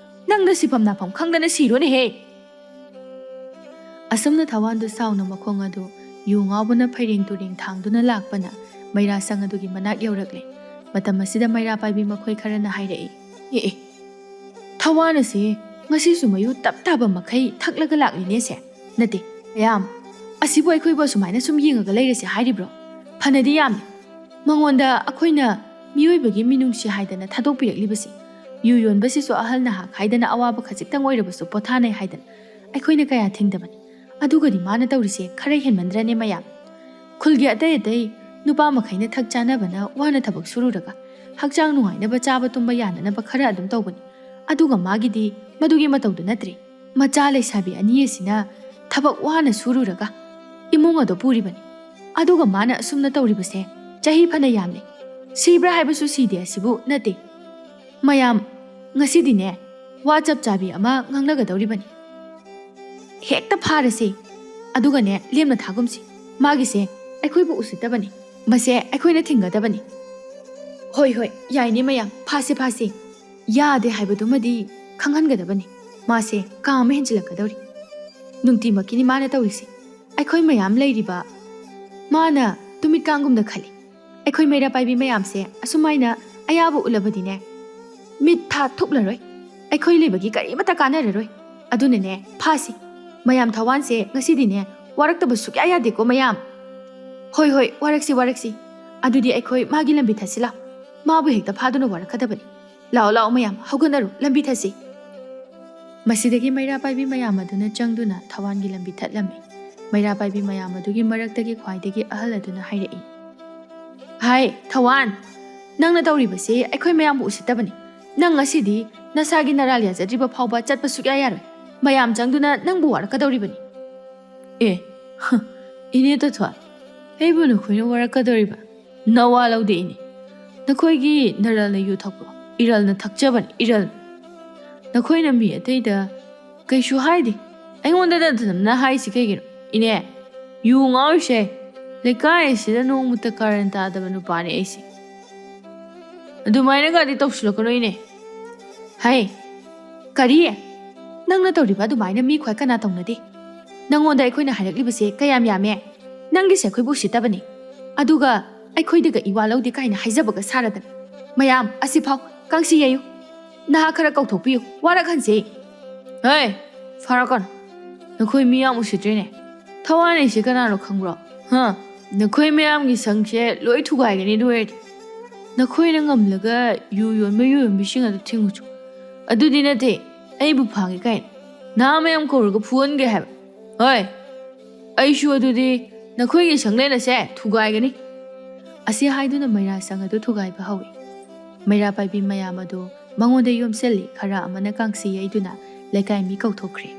ꯅꯪꯅ ꯁꯤꯐꯝ ꯅꯥꯐꯝ ꯈꯪꯗꯅ ꯁꯤꯔꯣꯅꯦꯍꯦ." ꯑꯁꯨꯝꯅ ꯊꯋꯥꯟꯗꯨ ꯁꯥꯎꯅ ꯃꯈꯣꯡ ꯑꯗꯨ ꯌꯨ ꯉꯥꯎꯕꯅ ꯐꯩꯔꯦꯡ ꯇꯨꯔꯦꯡ ꯊꯥꯡꯗꯨꯅ ꯂꯥꯛꯄꯅ ꯃꯩꯔꯥ ꯁꯪ ꯑꯗꯨꯒꯤ ꯃꯅꯥꯛ ꯌꯧꯔꯛꯂꯦ꯫ ꯃꯇꯝ ꯑꯁꯤꯗ ꯃꯩꯔꯥ ꯄꯥꯏꯕꯤ ꯃꯈꯣꯏ ꯈꯔꯅ ꯍꯥꯏꯔꯛꯏ, "ꯊꯋꯥꯟ ꯑꯁꯤ ꯉꯁꯤꯁꯨ ꯃꯌꯨ ꯇꯞ ꯇꯥꯕ ꯃꯈꯩ ꯊꯛꯂꯒ ꯂꯥꯛꯂꯤꯅꯦꯁꯦ꯫ ꯅꯠꯇꯦ ꯃꯌꯥꯝ, ꯑꯁꯤꯕꯨ ꯑꯩꯈꯣꯏꯕꯨ ꯑꯁꯨꯃꯥꯏꯅ ꯁꯨꯝ ꯌꯦꯡꯉꯒ ꯂꯩꯔꯁꯦ ꯍꯥꯏꯔꯤꯕ꯭ꯔꯣ? ꯐꯅꯗꯤ ꯌꯥꯝꯃꯤ ꯃꯉꯣꯟꯗ ꯑꯩꯈꯣꯏꯅ ꯃꯤꯑꯣꯏꯕꯒꯤ ꯃꯤꯅꯨꯡꯁꯤ ꯍꯥꯏꯗꯅ ꯊꯥꯗꯣꯛꯄꯤꯔꯛꯂꯤꯕꯁꯤ ꯌꯨ ꯌꯣꯟꯕꯁꯤꯁꯨ ꯑꯍꯜ ꯅꯍꯥ ꯈꯥꯏꯗꯅ ꯑꯋꯥꯕ ꯈꯖꯤꯛꯇꯪ ꯑꯣꯏꯔꯕꯁꯨ ꯄꯣꯊꯥꯅꯩ ꯍꯥꯏꯗꯅ ꯑꯩꯈꯣꯏꯅ ꯀꯌꯥ ꯊꯤꯡꯗꯕꯅꯤ ꯑꯗꯨꯒꯗꯤ ꯃꯥꯅ ꯇꯧꯔꯤꯁꯦ ꯈꯔ ꯍꯦꯟꯃꯟꯗ꯭ꯔꯅꯦ ꯃꯌꯥꯝ ꯈꯨꯜꯒꯤ ꯑꯇꯩ ꯑꯇꯩ ꯅꯨꯄꯥ ꯃꯈꯩꯅ ꯊꯛ ꯆꯥꯅꯕꯅ ꯋꯥꯅ ꯊꯕꯛ ꯁꯨꯔꯨꯔꯒ ꯍꯛꯆꯥꯡ ꯅꯨꯡꯉꯥꯏꯅꯕ ꯆꯥꯕ ꯇꯨꯝꯕ ꯌꯥꯅꯅꯕ ꯈꯔ ꯑꯗꯨꯝ ꯇꯧꯕꯅꯤ ꯑꯗꯨꯒ ꯃꯥꯒꯤꯗꯤ ꯃꯗꯨꯒꯤ ꯃꯇꯧꯗꯨ ꯅꯠꯇ꯭ꯔꯦ ꯃꯆꯥ ꯂꯩꯁꯥꯕꯤ ꯑꯅꯤ ꯑꯁꯤꯅ ꯊꯕꯛ ꯋꯥꯅ ꯁꯨꯔꯨꯔꯒ ꯏꯃꯨꯡ ꯑꯗꯨ ꯄꯨꯔꯤꯕꯅꯤ ꯑꯗꯨꯒ ꯃꯥꯅ ꯑꯁꯨꯝꯅ ꯇꯧꯔꯤꯕꯁꯦ ꯆꯍꯤ ꯐꯅ ꯌꯥꯝꯂꯦ ꯁꯤꯕ꯭ꯔꯥ ꯍꯥꯏꯕꯁꯨ ꯁꯤꯗꯦ ꯑꯁꯤꯕꯨ ꯅꯠꯇꯦ ꯃꯌꯥꯝ ꯉꯁꯤꯗꯤꯅꯦ ꯋꯥ ꯆꯞ ꯆꯥꯕꯤ ꯑꯃ ꯉꯥꯡꯅꯒꯗꯧꯔꯤꯕꯅꯤ ꯍꯦꯛꯇ ꯐꯥꯔꯁꯦ ꯑꯗꯨꯒꯅꯦ ꯂꯦꯝꯅ ꯊꯥꯒꯨꯝꯁꯤ ꯃꯥꯒꯤꯁꯦ ꯑꯩꯈꯣꯏꯕꯨ ꯎꯁꯤꯠꯇꯕꯅꯤ ꯃꯁꯦ ꯑꯩꯈꯣꯏꯅ ꯊꯤꯡꯒꯗꯕꯅꯤ ꯍꯣꯏ ꯍꯣꯏ ꯌꯥꯏꯅꯦ ꯃꯌꯥꯝ ꯐꯥꯁꯦ ꯌꯥꯗꯦ ꯍꯥꯏꯕꯗꯨꯃꯗꯤ ꯈꯪꯍꯟꯒꯗꯕꯅꯤ ꯃꯥꯁꯦ ꯀꯥ ꯑꯃ ꯍꯦꯟꯖꯤꯜꯂꯛꯀꯗꯧꯔꯤ ꯅꯨꯡꯇꯤꯃꯛꯀꯤꯅꯤ ꯃꯥꯅ ꯇꯧꯔꯤꯁꯦ ꯑꯩꯈꯣꯏ ꯃꯌꯥꯝ ꯂꯩꯔꯤꯕ ꯃꯥꯅ ꯇꯨꯃꯤꯠꯀꯥꯡꯒꯨꯝꯅ ꯈꯜꯂꯤ ꯑꯩꯈꯣꯏ ꯃꯩꯔꯥ ꯄꯥꯏꯕꯤ ꯃꯌꯥꯝꯁꯦ ꯑꯁꯨꯃꯥꯏꯅ ꯑꯌꯥꯕ ꯎꯠꯂꯕꯗꯤꯅꯦ ꯃꯤꯠ ꯊꯥ ꯊꯨꯞꯂꯔꯣꯏ ꯑꯩꯈꯣꯏ ꯂꯩꯕꯒꯤ ꯀꯔꯤꯃꯠꯇ ꯀꯥꯟꯅꯔꯔꯣꯏ ꯑꯗꯨꯅꯅꯦ ꯐꯥꯁꯤ ꯃꯌꯥꯝ ꯊꯋꯥꯟꯁꯦ ꯉꯁꯤꯗꯤꯅꯦ ꯋꯥꯔꯛꯇꯕ ꯁꯨꯛꯌꯥ ꯌꯥꯗꯦꯀꯣ ꯃꯌꯥꯝ ꯍꯣꯏ ꯋꯥꯔꯛꯁꯤ ꯑꯗꯨꯗꯤ ꯑꯩꯈꯣꯏ ꯃꯥꯒꯤ ꯂꯝꯕꯤ ꯊꯠꯁꯤ ꯂꯥꯎ ꯃꯥꯕꯨ ꯍꯦꯛꯇ ꯐꯥꯗꯨꯅ ꯋꯥꯔꯛꯀꯗꯕꯅꯤ ꯂꯥꯛꯑꯣ ꯃꯌꯥꯝ ꯍꯧꯒꯠꯅꯔꯨ ꯂꯝꯕꯤ ꯊꯠꯁꯤ ꯃꯁꯤꯗꯒꯤ ꯃꯩꯔꯥ ꯄꯥꯏꯕꯤ ꯃꯌꯥꯝ ꯑꯗꯨꯅ ꯆꯪꯗꯨꯅ ꯊꯋꯥꯟꯒꯤ ꯂꯝꯕꯤ ꯊꯠꯂꯝꯃꯤ ꯃꯩꯔꯥ ꯄꯥꯏꯕꯤ ꯃꯌꯥꯝ ꯑꯗꯨꯒꯤ ꯃꯔꯛꯇꯒꯤ ꯈ꯭ꯋꯥꯏꯗꯒꯤ ꯑꯍꯜ ꯑꯗꯨꯅ ꯍꯥꯏꯔꯛꯏ ꯍꯥꯏ ꯊꯋꯥꯟ ꯅꯪꯅ ꯇꯧꯔꯤꯕꯁꯤ ꯑꯩꯈꯣꯏ ꯃꯌꯥꯝꯕꯨ ꯎꯁꯤꯠꯇꯕꯅꯤ ꯅꯪ ꯉꯁꯤꯗꯤ ꯅꯁꯥꯒꯤ ꯅꯔꯥꯜ ꯌꯥꯖꯗ꯭ꯔꯤꯕ ꯐꯥꯎꯕ ꯆꯠꯄ ꯁꯨꯛꯌꯥ ꯌꯥꯔꯣꯏ ꯃꯌꯥꯝ ꯆꯪꯗꯨꯅ ꯅꯪꯕꯨ ꯋꯥꯔꯛꯀꯗꯧꯔꯤꯕꯅꯤ ꯏꯅꯦ ꯇꯊ꯭ꯋꯥꯟ ꯑꯩꯕꯨ ꯅꯈꯣꯏꯅ ꯋꯥꯔꯛꯀꯗꯧꯔꯤꯕ ꯅꯋꯥ ꯂꯧꯗꯦ ꯏꯅꯦ ꯅꯈꯣꯏꯒꯤ ꯅꯔꯜꯅ ꯌꯨ ꯊꯛꯄ꯭ꯔꯣ ꯏꯔꯜꯅ ꯊꯛꯆꯕꯅꯤ ꯏꯔꯜ ꯅꯈꯣꯏꯅ ꯃꯤ ꯑꯇꯩꯗ ꯀꯩꯁꯨ ꯍꯥꯏꯗꯦ ꯑꯩꯉꯣꯟꯗ ꯅꯊꯟꯅ ꯍꯥꯏꯁꯤ ꯀꯩꯒꯤꯅꯣ ꯏꯅꯦ ꯌꯨ ꯉꯥꯎꯔꯤꯁꯦ ꯂꯩꯀꯥꯏ ꯑꯁꯤꯗ ꯅꯣꯡꯃꯇ ꯀꯥꯔꯟ ꯇꯥꯗꯕ ꯅꯨꯄꯥꯅꯤ ꯑꯩꯁꯦ ꯑꯗꯨꯃꯥꯏꯅꯒꯗꯤ ꯇꯧꯁꯤꯜꯂꯛꯀꯅꯣ ꯏꯅꯦ ꯍꯥꯏ ꯀꯔꯤ ꯅꯪꯅ ꯇꯧꯔꯤꯕ ꯑꯗꯨꯃꯥꯏꯅ ꯃꯤ ꯈ꯭ꯋꯥꯏ ꯀꯅꯥ ꯇꯧꯅꯗꯦ ꯅꯪꯉꯣꯟꯗ ꯑꯩꯈꯣꯏꯅ ꯍꯥꯏꯔꯛꯂꯤꯕꯁꯦ ꯀꯌꯥꯝ ꯌꯥꯝꯃꯦ ꯅꯪꯒꯤꯁꯦ ꯑꯩꯈꯣꯏꯕꯨ ꯎꯁꯤꯠꯇꯕꯅꯤ ꯑꯗꯨꯒ ꯑꯩꯈꯣꯏꯗꯒ ꯏꯋꯥ ꯂꯧꯗꯦ ꯀꯥꯏꯅ ꯍꯥꯏꯖꯕꯒ ꯁꯥꯔꯗꯅ ꯃꯌꯥꯝ ꯑꯁꯤꯐꯥꯎ ꯀꯥꯡꯁꯤ ꯌꯩꯌꯨ ꯅꯍꯥ ꯈꯔ ꯀꯧꯊꯣꯛꯄꯤꯌꯨ ꯋꯥꯔꯛꯍꯟꯁꯦ ꯍꯩ ꯐꯔꯛꯀꯅꯨ ꯅꯈꯣꯏ ꯃꯤ ꯌꯥꯝ ꯎꯁꯤꯠꯇ꯭ꯔꯤꯅꯦ ꯊꯋꯥꯟ ꯑꯩꯁꯦ ꯀꯅꯥꯅꯣ ꯈꯪꯕ꯭ꯔꯣ ꯅꯈꯣꯏ ꯃꯌꯥꯝꯒꯤ ꯁꯪꯁꯦ ꯂꯣꯏ ꯊꯨꯒꯥꯏꯒꯅꯤ ꯑꯗꯨ ꯑꯣꯏꯔꯗꯤ ꯅꯈꯣꯏꯅ ꯉꯝꯂꯒ ꯌꯨ ꯌꯣꯟꯕꯤꯁꯤꯡ ꯑꯗꯨ ꯊꯤꯡꯉꯨꯆꯣ ꯑꯗꯨꯗꯤ ꯅꯠꯇꯦ ꯑꯩꯕꯨ ꯐꯥꯒꯦ ꯀꯥꯏꯅ ꯅꯍꯥ ꯃꯌꯥꯝ ꯀꯧꯔꯒ ꯐꯨꯍꯟꯒꯦ ꯍꯥꯏꯕ ꯍꯣꯏ ꯑꯩꯁꯨ ꯑꯗꯨꯗꯤ ꯅꯈꯣꯏꯒꯤ ꯁꯪꯂꯦꯟ ꯑꯁꯦ ꯊꯨꯒꯥꯏꯒꯅꯤ ꯑꯁꯤ ꯍꯥꯏꯗꯨꯅ ꯃꯩꯔꯥ ꯁꯪ ꯑꯗꯨ ꯊꯨꯒꯥꯏꯕ ꯍꯧꯏ ꯃꯩꯔꯥ ꯄꯥꯏꯕꯤ ꯃꯌꯥꯝ ꯑꯗꯨ ꯃꯉꯣꯟꯗ ꯌꯣꯝꯁꯤꯜꯂꯤ ꯈꯔ ꯑꯃꯅ ꯀꯥꯡꯁꯤ ꯌꯩꯗꯨꯅ ꯂꯩꯀꯥꯏ ꯃꯤ ꯀꯧꯊꯣꯛꯈ꯭ꯔꯦ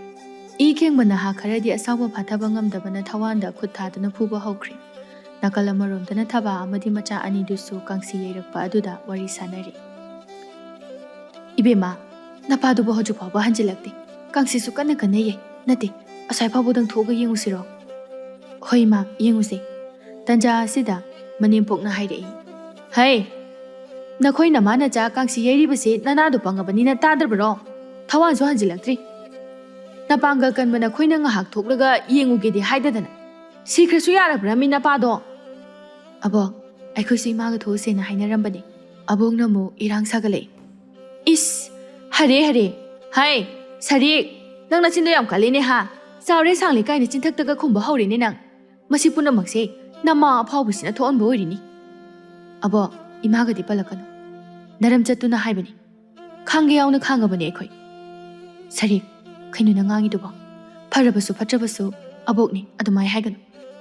ꯏ ꯈꯦꯡꯕ ꯅꯍꯥ ꯈꯔꯗꯤ ꯑꯁꯥꯎꯕ ꯐꯥꯊꯕ ꯉꯝꯗꯕꯅ ꯊꯋꯥꯟꯗ ꯈꯨꯠ ꯊꯥꯗꯨꯅ ꯐꯨꯕ ꯍꯧꯈ꯭ꯔꯦ ꯅꯥꯀꯜ ꯑꯃꯔꯣꯝꯗꯅ ꯊꯕꯥ ꯑꯃꯗꯤ ꯃꯆꯥ ꯑꯅꯤꯗꯨꯁꯨ ꯀꯥꯡꯁꯤ ꯌꯩꯔꯛꯄ ꯑꯗꯨꯗ ꯋꯥꯔꯤ ꯁꯥꯅꯔꯤ ꯏꯕꯦꯝꯃ ꯅꯄꯥꯗꯨꯕꯨ ꯍꯧꯖꯤꯛ ꯐꯥꯎꯕ ꯍꯟꯖꯤꯜꯂꯛꯇꯦ ꯀꯥꯡꯁꯤꯁꯨ ꯀꯟꯅ ꯌꯩ ꯅꯠꯇꯦ ꯑꯁꯥꯏ ꯐꯥꯎꯕꯗꯪ ꯊꯣꯛꯑꯒ ꯌꯦꯡꯉꯨꯁꯤꯔꯣ ꯍꯣꯏ ꯏꯃꯥ ꯌꯦꯡꯉꯨꯁꯦ ꯇꯟꯖꯥ ꯑꯁꯤꯗ ꯃꯅꯦꯝꯄꯣꯛꯅ ꯍꯥꯏꯔꯛꯏ ꯍꯩ ꯅꯈꯣꯏ ꯅꯃꯥꯅꯆꯥ ꯀꯥꯡꯁꯤ ꯌꯩꯔꯤꯕꯁꯤ ꯅꯅꯥꯗꯣ ꯄꯪꯉꯕꯅꯤꯅ ꯇꯥꯗ꯭ꯔꯕꯔꯣ ꯊꯋꯥꯟꯁꯨ ꯍꯟꯖꯤꯜꯂꯛꯇ꯭ꯔꯤ ꯅꯄꯥꯡꯒꯜ ꯀꯟꯕ ꯅꯈꯣꯏꯅ ꯉꯥꯏꯍꯥꯛ ꯊꯣꯛꯂꯒ ꯌꯦꯡꯉꯨꯒꯦꯗꯤ ꯍꯥꯏꯗꯗꯅ ꯁꯤꯈ꯭ꯔꯁꯨ ꯌꯥꯔꯕ꯭ꯔꯥ ꯃꯤ ꯅꯄꯥꯗꯣ ꯑꯕꯣꯛ ꯑꯩꯈꯣꯏꯁꯨ ꯏꯃꯥꯒ ꯊꯣꯛꯎꯁꯦꯅ ꯍꯥꯏꯅꯔꯝꯕꯅꯤ ꯑꯕꯣꯛꯅ ꯑꯃꯨꯛ ꯏꯔꯥꯡ ꯁꯥꯒꯠꯂꯛꯏ ꯏꯁ ꯍꯔꯦ ꯍꯥꯏ ꯁꯔꯤꯛ ꯅꯪ ꯅꯆꯤꯟꯗꯣ ꯌꯥꯝ ꯀꯜꯂꯤꯅꯦ ꯍꯥ ꯆꯥꯎꯔꯦ ꯁꯥꯡꯂꯦ ꯀꯥꯏꯅ ꯆꯤꯟꯊꯛꯇꯒ ꯈꯨꯝꯕ ꯍꯧꯔꯦꯅꯦ ꯅꯪ ꯃꯁꯤ ꯄꯨꯝꯅꯃꯛꯁꯦ ꯅꯃꯥ ꯑꯐꯥꯎꯕꯁꯤꯅ ꯊꯣꯛꯍꯟꯕ ꯑꯣꯏꯔꯤꯅꯤ ꯑꯕꯣꯛ ꯏꯃꯥꯒꯗꯤ ꯄꯜꯂꯛꯀꯅꯨ ꯅꯔꯝ ꯆꯠꯇꯨꯅ ꯍꯥꯏꯕꯅꯤ ꯈꯥꯡꯒꯦ ꯌꯥꯎꯅ ꯈꯥꯡꯉꯕꯅꯤ ꯑꯩꯈꯣꯏ ꯁꯔꯤꯛ ꯀꯩꯅꯣꯅ ꯉꯥꯡꯉꯤꯗꯨꯕꯣ ꯐꯔꯕꯁꯨ ꯐꯠꯇ꯭ꯔꯕꯁꯨ ꯑꯕꯣꯛꯅꯤ ꯑꯗꯨꯃꯥꯏ ꯍꯥꯏꯒꯅꯨ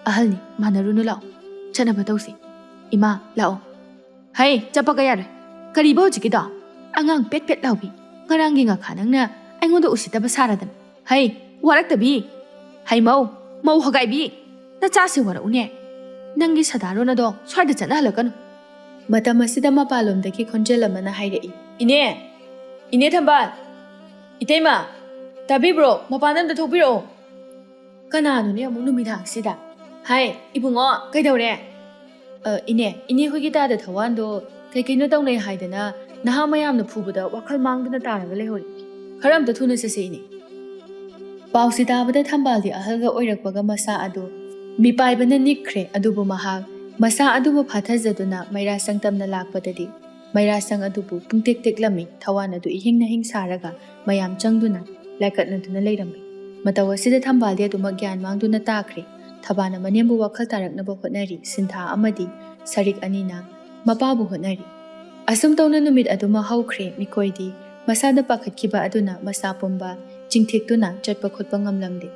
ꯑꯍꯜꯅꯤ ꯃꯥꯟꯅꯔꯨꯅꯨ ꯂꯥꯛꯑꯣ ꯆꯠꯅꯕ ꯇꯧꯁꯤ ꯏꯃꯥ ꯂꯥꯛꯑꯣ ꯍꯩ ꯆꯠꯄꯒ ꯌꯥꯔꯣꯏ ꯀꯔꯤꯕ ꯍꯧꯖꯤꯛꯀꯤꯗꯣ ꯑꯉꯥꯡ ꯄꯦꯠ ꯂꯥꯎꯕꯤ ꯉꯔꯥꯡꯒꯤ ꯉꯥꯈꯥ ꯅꯪꯅ ꯑꯩꯉꯣꯟꯗ ꯎꯁꯤꯠꯇꯕ ꯁꯥꯔꯗꯅ ꯍꯩ ꯋꯥꯔꯛꯇꯕꯤ ꯍꯩ ꯃꯧ ꯍꯒꯥꯏꯕꯤ ꯅꯆꯥꯁꯤ ꯋꯥꯔꯛꯎꯅꯦ ꯅꯪꯒꯤ ꯁꯗꯥꯔꯣꯟ ꯑꯗꯣ ꯁ꯭ꯋꯥꯏꯗ ꯆꯠꯅꯍꯜꯂꯛꯀꯅꯨ ꯃꯇꯝ ꯑꯁꯤꯗ ꯃꯄꯥꯟꯂꯣꯝꯗꯒꯤ ꯈꯣꯟꯖꯦꯜ ꯑꯃꯅ ꯍꯥꯏꯔꯛꯏ ꯏꯅꯦ ꯊꯝꯕꯥꯜ ꯏꯇꯩꯃ ꯇꯥꯕꯤꯕ꯭ꯔꯣ ꯃꯄꯥꯟꯗ ꯑꯝꯇ ꯊꯣꯛꯄꯤꯔꯛꯑꯣ ꯀꯅꯥꯅꯣꯅꯦ ꯑꯃꯨꯛ ꯅꯨꯃꯤꯗꯥꯡꯁꯤꯗ ꯍꯥꯏ ꯏꯕꯨꯡꯉꯣ ꯀꯩꯗꯧꯔꯦ ꯏꯅꯦ ꯍꯣꯏꯒꯤ ꯗꯥꯗ ꯊꯋꯥꯟꯗꯣ ꯀꯩꯅꯣ ꯇꯧꯅꯩ ꯍꯥꯏꯗꯅ ꯅꯍꯥ ꯃꯌꯥꯝꯅ ꯐꯨꯕꯗ ꯋꯥꯈꯜ ꯃꯥꯡꯗꯨꯅ ꯇꯥꯔꯒ ꯂꯩꯍꯧꯔꯤ ꯈꯔ ꯑꯝꯇ ꯊꯨꯅ ꯆꯠꯁꯦ ꯏꯅꯦ ꯄꯥꯎꯁꯤ ꯇꯥꯕꯗ ꯊꯝꯕꯥꯜꯗꯤ ꯑꯍꯜꯒ ꯑꯣꯏꯔꯛꯄꯒ ꯃꯁꯥ ꯑꯗꯨ ꯃꯤꯄꯥꯏꯕꯅ ꯅꯤꯛꯈ꯭ꯔꯦ ꯑꯗꯨꯕꯨ ꯃꯍꯥꯛ ꯃꯁꯥ ꯑꯗꯨꯕꯨ ꯐꯥꯊꯖꯗꯨꯅ ꯃꯩꯔꯥꯁꯪ ꯇꯝꯅ ꯂꯥꯛꯄꯗꯗꯤ ꯃꯩꯔꯥꯁꯪ ꯑꯗꯨꯕꯨ ꯄꯨꯡꯇꯦꯛ ꯇꯦꯛꯂꯝꯃꯤ ꯊꯋꯥꯟ ꯑꯗꯨ ꯏꯍꯤꯡ ꯅꯍꯤꯡ ꯁꯥꯔꯒ ꯃꯌꯥꯝ ꯆꯪꯗꯨꯅ ꯂꯥꯏꯀꯠꯅꯗꯨꯅ ꯂꯩꯔꯝꯃꯤ ꯃꯇꯧ ꯑꯁꯤꯗ ꯊꯝꯕꯥꯜꯗꯤ ꯑꯗꯨꯃꯛ ꯒ꯭ꯌꯥꯟ ꯃꯥꯡꯗꯨꯅ ꯇꯥꯈ꯭ꯔꯦ ꯊꯕꯥꯅ ꯃꯅꯦꯝꯕꯨ ꯋꯥꯈꯜ ꯇꯥꯔꯛꯅꯕ ꯍꯣꯠꯅꯔꯤ, ꯁꯤꯟꯊꯥ ꯑꯃꯗꯤ ꯁꯔꯤꯛ ꯑꯅꯤꯅ ꯃꯄꯥꯕꯨ ꯍꯣꯠꯅꯔꯤ꯫ ꯑꯁꯨꯝ ꯇꯧꯅ ꯅꯨꯃꯤꯠ ꯑꯗꯨꯃ ꯍꯧꯈ꯭ꯔꯦ꯫ ꯃꯤꯀꯣꯏꯗꯤ ꯃꯁꯥꯗ ꯄꯥꯈꯠꯈꯤꯕ ꯑꯗꯨꯅ ꯃꯁꯥ ꯄꯨꯝꯕ ꯆꯤꯡꯊꯦꯛꯇꯨꯅ ꯆꯠꯄ ꯈꯣꯠꯄ ꯉꯝꯂꯝꯗꯦ꯫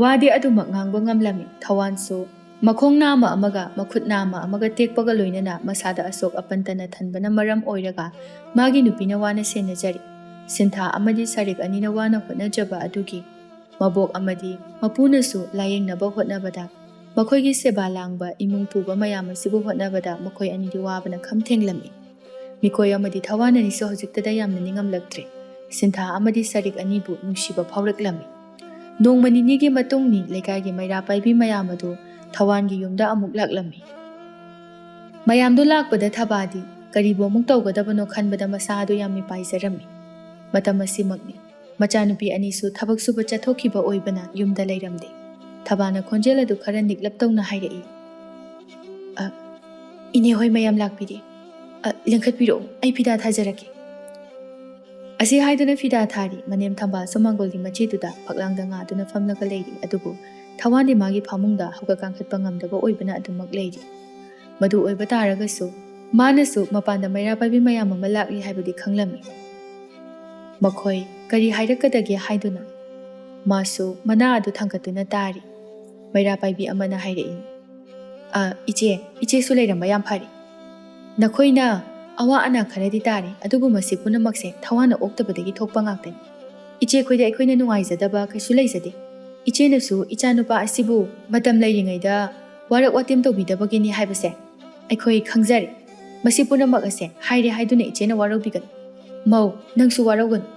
ꯋꯥꯗꯤ ꯑꯗꯨꯃꯛ ꯉꯥꯡꯕ ꯉꯝꯂꯝꯃꯤ꯫ ꯊꯋꯥꯟꯁꯨ ꯃꯈꯣꯡ ꯅꯥꯝꯃ ꯑꯃꯒ ꯃꯈꯨꯠ ꯅꯥꯝꯃ ꯑꯃꯒ ꯇꯦꯛꯄꯒ ꯂꯣꯏꯅꯅ ꯃꯁꯥꯗ ꯑꯁꯣꯛ ꯑꯄꯟꯇꯅ ꯊꯟꯕꯅ ꯃꯔꯝ ꯑꯣꯏꯔꯒ ꯃꯥꯒꯤ ꯅꯨꯄꯤꯅ ꯋꯥꯅ ꯁꯦꯟꯅꯖꯔꯤ꯫ ꯁꯤꯟꯊꯥ ꯑꯃꯗꯤ ꯁꯔꯤꯛ ꯑꯅꯤꯅ ꯋꯥꯅ ꯍꯣꯠꯅꯖꯕ ꯑꯗꯨꯒꯤ ꯃꯕꯣꯛ ꯑꯃꯗꯤ ꯃꯄꯨꯅꯁꯨ ꯂꯥꯌꯦꯡꯅꯕ ꯍꯣꯠꯅꯕꯗ, ꯃꯈꯣꯏꯒꯤ ꯁꯦꯕꯥ ꯂꯥꯡꯕ ꯏꯃꯨꯡ ꯄꯨꯕ ꯃꯌꯥꯝ ꯑꯁꯤꯕꯨ ꯍꯣꯠꯅꯕꯗ ꯃꯈꯣꯏ ꯑꯅꯤꯗꯤ ꯋꯥꯕꯅ ꯈꯝ ꯊꯦꯡꯂꯝꯃꯤ꯫ ꯃꯤꯀꯣꯏ ꯑꯃꯗꯤ ꯊꯋꯥꯟ ꯑꯅꯤꯁꯨ ꯍꯧꯖꯤꯛꯇꯗ ꯌꯥꯝꯅ ꯅꯤꯡꯉꯝꯂꯛꯇ꯭ꯔꯦ꯫ ꯁꯤꯟꯊꯥ ꯑꯃꯗꯤ ꯁꯔꯤꯛ ꯑꯅꯤꯕꯨ ꯅꯨꯡꯁꯤꯕ ꯐꯥꯎꯔꯛꯂꯝꯃꯤ꯫ ꯅꯣꯡꯃ ꯅꯤꯅꯤꯒꯤ ꯃꯇꯨꯡꯅꯤ ꯂꯩꯀꯥꯏꯒꯤ ꯃꯩꯔꯥ ꯄꯥꯏꯕꯤ ꯃꯌꯥꯝ ꯑꯗꯨ ꯊꯋꯥꯟꯒꯤ ꯌꯨꯝꯗ ꯑꯃꯨꯛ ꯂꯥꯛꯂꯝꯃꯤ꯫ ꯃꯌꯥꯝꯗꯨ ꯂꯥꯛꯄꯗ ꯊꯕꯥꯗꯤ ꯀꯔꯤꯕꯨ ꯑꯃꯨꯛ ꯇꯧꯒꯗꯕꯅꯣ ꯈꯟꯕꯗ ꯃꯁꯥ ꯑꯗꯨ ꯌꯥꯝ ꯃꯤꯄꯥꯏꯖꯔꯝꯃꯤ꯫ ꯃꯇꯝ ꯑꯁꯤꯃꯛꯅꯤ ꯃꯆꯥꯅꯨꯄꯤ ꯑꯅꯤꯁꯨ ꯊꯕꯛ ꯁꯨꯕ ꯆꯠꯊꯣꯛꯈꯤꯕ ꯑꯣꯏꯕꯅ ꯌꯨꯝꯗ ꯂꯩꯔꯝꯗꯦ꯫ ꯊꯕꯥꯅ ꯈꯣꯟꯖꯦꯜ ꯑꯗꯨ ꯈꯔ ꯅꯤꯛꯂꯞ ꯇꯧꯅ ꯍꯥꯏꯔꯛꯏ, "ꯏꯅꯦ ꯍꯣꯏ ꯃꯌꯥꯝ ꯂꯥꯛꯄꯤꯔꯦ꯫ ꯂꯦꯡꯈꯠꯄꯤꯔꯛꯑꯣ, ꯑꯩ ꯐꯤꯗꯥ ꯊꯥꯖꯔꯛꯀꯦ"꯫ ꯑꯁꯤ ꯍꯥꯏꯗꯨꯅ ꯐꯤꯗꯥ ꯊꯥꯔꯤ꯫ ꯃꯅꯦꯝ ꯊꯝꯕꯥꯜꯁꯨ ꯃꯥꯡꯒꯣꯜꯒꯤ ꯃꯆꯤꯗꯨꯗ ꯐꯛꯂꯥꯡꯗ ꯉꯥꯗꯨꯅ ꯐꯝꯂꯒ ꯂꯩꯔꯤ꯫ ꯑꯗꯨꯕꯨ ꯊꯋꯥꯟꯗꯤ ꯃꯥꯒꯤ ꯐꯃꯨꯡꯗ ꯍꯧꯒꯠ ꯀꯥꯡꯈꯠꯄ ꯉꯝꯗꯕ ꯑꯣꯏꯕꯅ ꯑꯗꯨꯃꯛ ꯂꯩꯔꯤ꯫ ꯃꯗꯨ ꯑꯣꯏꯕ ꯇꯥꯔꯒꯁꯨ ꯃꯥꯅꯁꯨ ꯃꯄꯥꯟꯗ ꯃꯩꯔꯥ ꯄꯥꯏꯕꯤ ꯃꯌꯥꯝ ꯑꯃ ꯂꯥꯛꯂꯤ ꯍꯥꯏꯕꯗꯤ ꯈꯪꯂꯝꯃꯤ꯫ ꯃꯈꯣꯏ ꯀꯔꯤ ꯍꯥꯏꯔꯛꯀꯗꯒꯦ ꯍꯥꯏꯗꯨꯅ ꯃꯥꯁꯨ ꯃꯅꯥ ꯑꯗꯨ ꯊꯥꯡꯒꯠꯇꯨꯅ ꯇꯥꯔꯤ꯫ ꯃꯩꯔꯥ ꯄꯥꯏꯕꯤ ꯑꯃꯅ ꯍꯥꯏꯔꯛꯏ, "ꯏꯆꯦꯁꯨ ꯂꯩꯔꯝꯕ ꯌꯥꯝ ꯐꯔꯦ꯫ ꯅꯈꯣꯏꯅ ꯑꯋꯥ ꯑꯅꯥ ꯈꯔꯗꯤ ꯇꯥꯔꯦ, ꯑꯗꯨꯕꯨ ꯃꯁꯤ ꯄꯨꯝꯅꯃꯛꯁꯦ ꯊꯋꯥꯟꯅ ꯑꯣꯛꯇꯕꯗꯒꯤ ꯊꯣꯛꯄ ꯉꯥꯛꯇꯅꯤ꯫ ꯏꯆꯦꯈꯣꯏꯗ ꯑꯩꯈꯣꯏꯅ ꯅꯨꯡꯉꯥꯏꯖꯗꯕ ꯀꯩꯁꯨ ꯂꯩꯖꯗꯦ꯫ ꯏꯆꯦꯅꯁꯨ ꯏꯆꯥꯅꯨꯄꯥ ꯑꯁꯤꯕꯨ ꯃꯇꯝ ꯂꯩꯔꯤꯉꯩꯗ ꯋꯥꯔꯛ ꯋꯥꯇꯦꯝ ꯇꯧꯕꯤꯗꯕꯒꯤꯅꯤ ꯍꯥꯏꯕꯁꯦ ꯑꯩꯈꯣꯏ ꯈꯪꯖꯔꯦ꯫ ꯃꯁꯤ ꯄꯨꯝꯅꯃꯛ ꯑꯁꯦ ꯍꯥꯏꯔꯦ ꯍꯥꯏꯗꯨꯅ ꯏꯆꯦꯅ ꯋꯥꯔꯧꯕꯤꯒꯅꯨ꯫ ꯃꯧ, ꯅꯪꯁꯨ ꯋꯥꯔꯧꯒꯅꯨ꯫